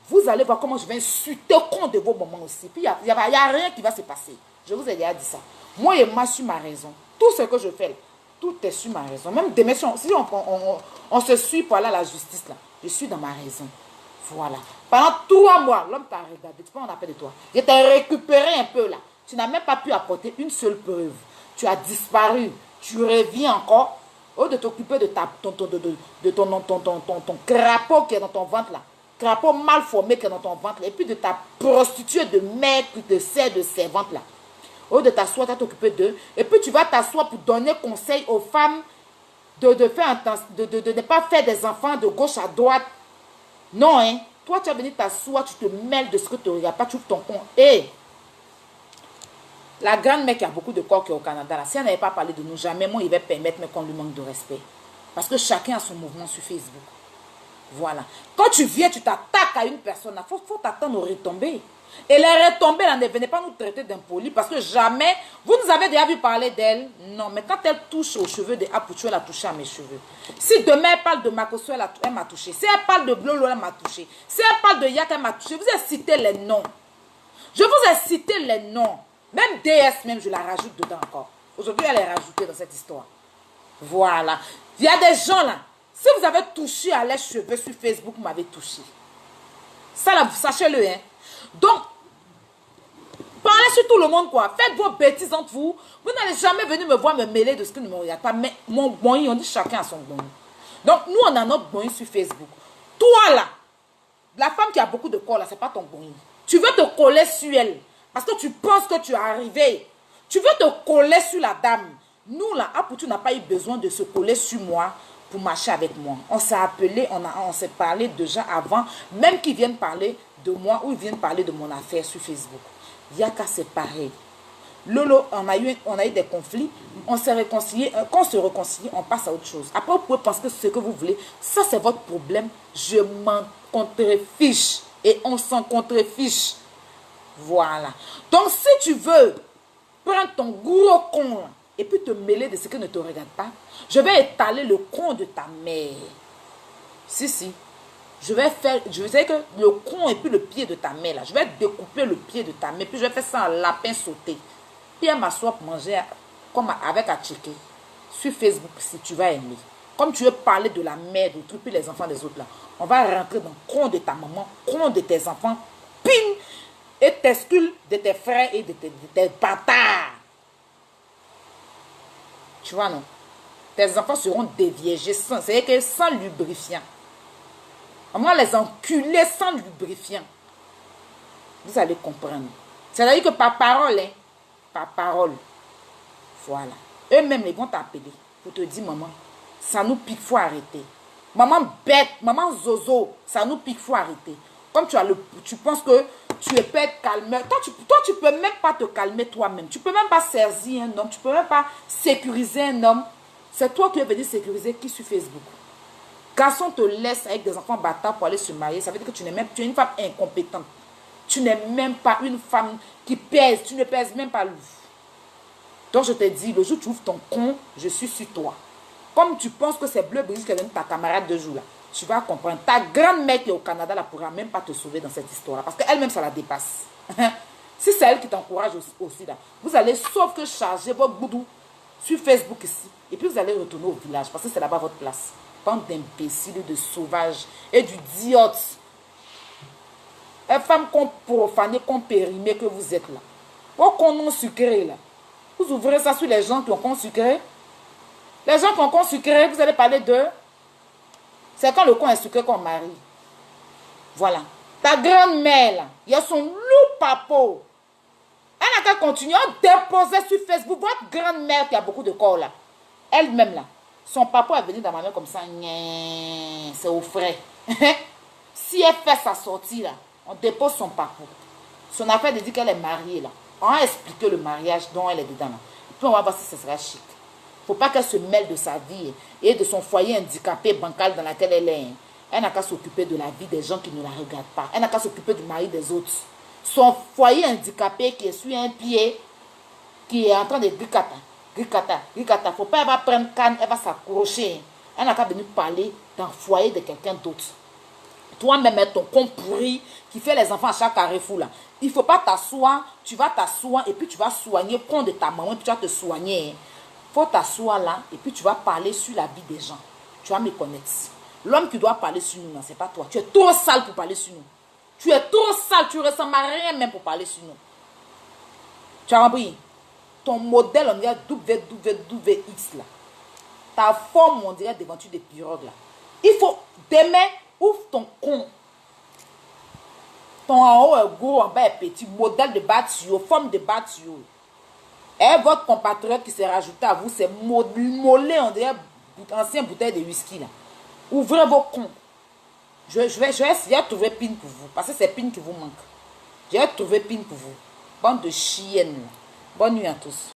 Vous allez voir comment je vais insulter au compte de vos moments aussi. Puis il n'y a rien qui va se passer. Je vous ai déjà dit ça. Moi et moi, sur ma raison. Tout ce que je fais là, tout est sur ma raison. Même demain, si on se suit pour aller à la justice là, je suis dans ma raison. Voilà. Pendant 3 mois, l'homme t'a regardé. Tu peux en appeler de toi. Je t'ai récupéré un peu là. Tu n'as même pas pu apporter une seule preuve. Tu as disparu. Tu reviens encore. Au lieu de t'occuper de ton crapaud qui est dans ton ventre là. Crapaud mal formé qui est dans ton ventre. Et puis de ta prostituée de mère qui te sert de servante là. Au lieu de t'asseoir, tu vas t'occuper d'eux. Et puis tu vas t'asseoir pour donner conseil aux femmes de ne pas faire des enfants de gauche à droite. Non, hein. Toi, tu vas venir t'asseoir, tu te mêles de ce que tu ne regardes pas, tu ouvres ton compte. Et la grande mère qui a beaucoup de corps qui est au Canada, là, si elle n'avait pas parlé de nous, jamais moi, il va permettre qu'on lui manque de respect. Parce que chacun a son mouvement sur Facebook. Voilà. Quand tu viens, tu t'attaques à une personne, il faut t'attendre aux retombées. Et les retombées, là, ne venez pas nous traiter d'impolis parce que jamais, vous nous avez déjà vu parler d'elle. Non, mais quand elle touche aux cheveux de Apouchou, elle a touché à mes cheveux. Si demain elle parle de Makoso, elle m'a touché. Si elle parle de Blolo, elle m'a touché. Si elle parle de Yak, elle m'a touché. Je vous ai cité les noms. Je vous ai cité les noms. Même DS, même, je la rajoute dedans encore. Aujourd'hui, elle est rajoutée dans cette histoire. Voilà. Il y a des gens là. Si vous avez touché à leurs cheveux sur Facebook, vous m'avez touché. Ça là, sachez-le, hein. Donc, parlez sur tout le monde, quoi. Faites vos bêtises entre vous. Vous n'allez jamais venir me voir me mêler de ce que ne me regarde pas. Mais mon boing, on dit chacun a son boing. Donc, nous, on a notre boing sur Facebook. Toi, là, la femme qui a beaucoup de corps, là, c'est pas ton boing. Tu veux te coller sur elle. Parce que tu penses que tu es arrivé. Tu veux te coller sur la dame. Nous, là, Apoutou n'a pas eu besoin de se coller sur moi pour marcher avec moi. On s'est appelé, on s'est parlé déjà avant, même qu'ils viennent parler de moi ou ils viennent parler de mon affaire sur Facebook. Yaka, c'est pareil. Lolo, on a eu des conflits, on s'est réconcilié. Quand on se réconcilie, on passe à autre chose. Après, vous pouvez penser que ce que vous voulez, ça c'est votre problème. Je m'en contrefiche et on s'en contrefiche. Voilà. Donc, si tu veux prendre ton gros con là, et puis te mêler de ce qui ne te regarde pas, je vais étaler le con de ta mère. Si. Je sais que le con et puis le pied de ta mère, là, je vais découper le pied de ta mère, puis je vais faire ça en lapin sauté. Puis elle m'assoit pour manger comme avec à checker. Sur Facebook, si tu vas aimer. Comme tu veux parler de la mère, de tout, puis les enfants des autres, là, on va rentrer dans le con de ta maman, con de tes enfants, ping, et tescule de tes frères et de tes bâtards. Tu vois, non? Tes enfants seront déviégés c'est-à-dire que sans lubrifiant. Moi, les enculés sans lubrifiant. Vous allez comprendre. C'est-à-dire que par parole, hein, par parole. Voilà. Eux-mêmes, ils vont t'appeler pour te dire, maman, ça nous pique, il faut arrêter. Maman bête, maman zozo, ça nous pique, il faut arrêter. Comme tu penses que tu peux être calmeur. Toi, tu peux même pas te calmer toi-même. Tu peux même pas saisir un homme. Tu peux même pas sécuriser un homme. C'est toi qui es venu sécuriser qui sur Facebook. Garçon te laisse avec des enfants bâtards pour aller se marier. Ça veut dire que tu es une femme incompétente. Tu n'es même pas une femme qui pèse. Tu ne pèses même pas lourd. Donc je te dis, le jour où tu ouvres ton compte, je suis sur toi. Comme tu penses que c'est Bleu Brise qui est ta camarade de jour là. Tu vas comprendre. Ta grand-mère qui est au Canada ne pourra même pas te sauver dans cette histoire-là. Parce qu'elle-même, ça la dépasse. Si c'est elle qui t'encourage aussi, là, vous allez sauf que charger votre boudou sur Facebook ici. Et puis vous allez retourner au village. Parce que c'est là-bas votre place. Bande d'imbéciles, de sauvages et d'idiotes. Les femmes qu'on profané, qu'on périmé que vous êtes là. Vos qu'on sucré là. Vous ouvrez ça sur les gens qui ont con sucré. Les gens qui ont con sucré, vous allez parler d'eux. C'est quand le con est sucré qu'on marie. Voilà. Ta grand-mère, là, il y a son loup papo. Elle n'a qu'à continuer à déposer sur Facebook. Votre grand-mère qui a beaucoup de corps, là. Elle-même, là. Son papa est venu dans ma main comme ça. C'est au frais. Si elle fait sa sortie, là, on dépose son papa. Son affaire de dire qu'elle est mariée, là. On a expliqué le mariage dont elle est dedans, là. Et puis on va voir si ce sera chic. Il ne faut pas qu'elle se mêle de sa vie et de son foyer handicapé bancal dans lequel elle est. Elle n'a qu'à s'occuper de la vie des gens qui ne la regardent pas. Elle n'a qu'à s'occuper du mari des autres. Son foyer handicapé qui est sur un pied, qui est en train de gricata. Il ne faut pas, elle va prendre canne, elle va s'accrocher. Elle n'a qu'à venir parler dans le foyer de quelqu'un d'autre. Toi-même, ton con pourri qui fait les enfants à chaque carrefour là. Il ne faut pas t'asseoir. Tu vas t'asseoir et puis tu vas soigner con de ta maman et puis tu vas te soigner. Il faut t'asseoir là et puis tu vas parler sur la vie des gens. Tu vas me connaître. L'homme qui doit parler sur nous, non, c'est pas toi. Tu es trop sale pour parler sur nous. Tu es trop sale. Tu ne ressembles à rien même pour parler sur nous. Tu as compris? Ton modèle, on dirait WWWX là. Ta forme, on dirait devanture de pirogue là. Il faut, demain, ouvre ton con. Ton en haut est gros, en bas est petit. Modèle de bâtiment, forme de bâtiment. Et votre compatriote qui s'est rajouté à vous, c'est mollet, on dirait ancien bouteille de whisky là. Ouvrez vos cons. Je vais essayer de trouver pin pour vous. Parce que c'est pin qui vous manque. Je vais trouver pin pour vous. Bande de chiennes. Bonne nuit à tous.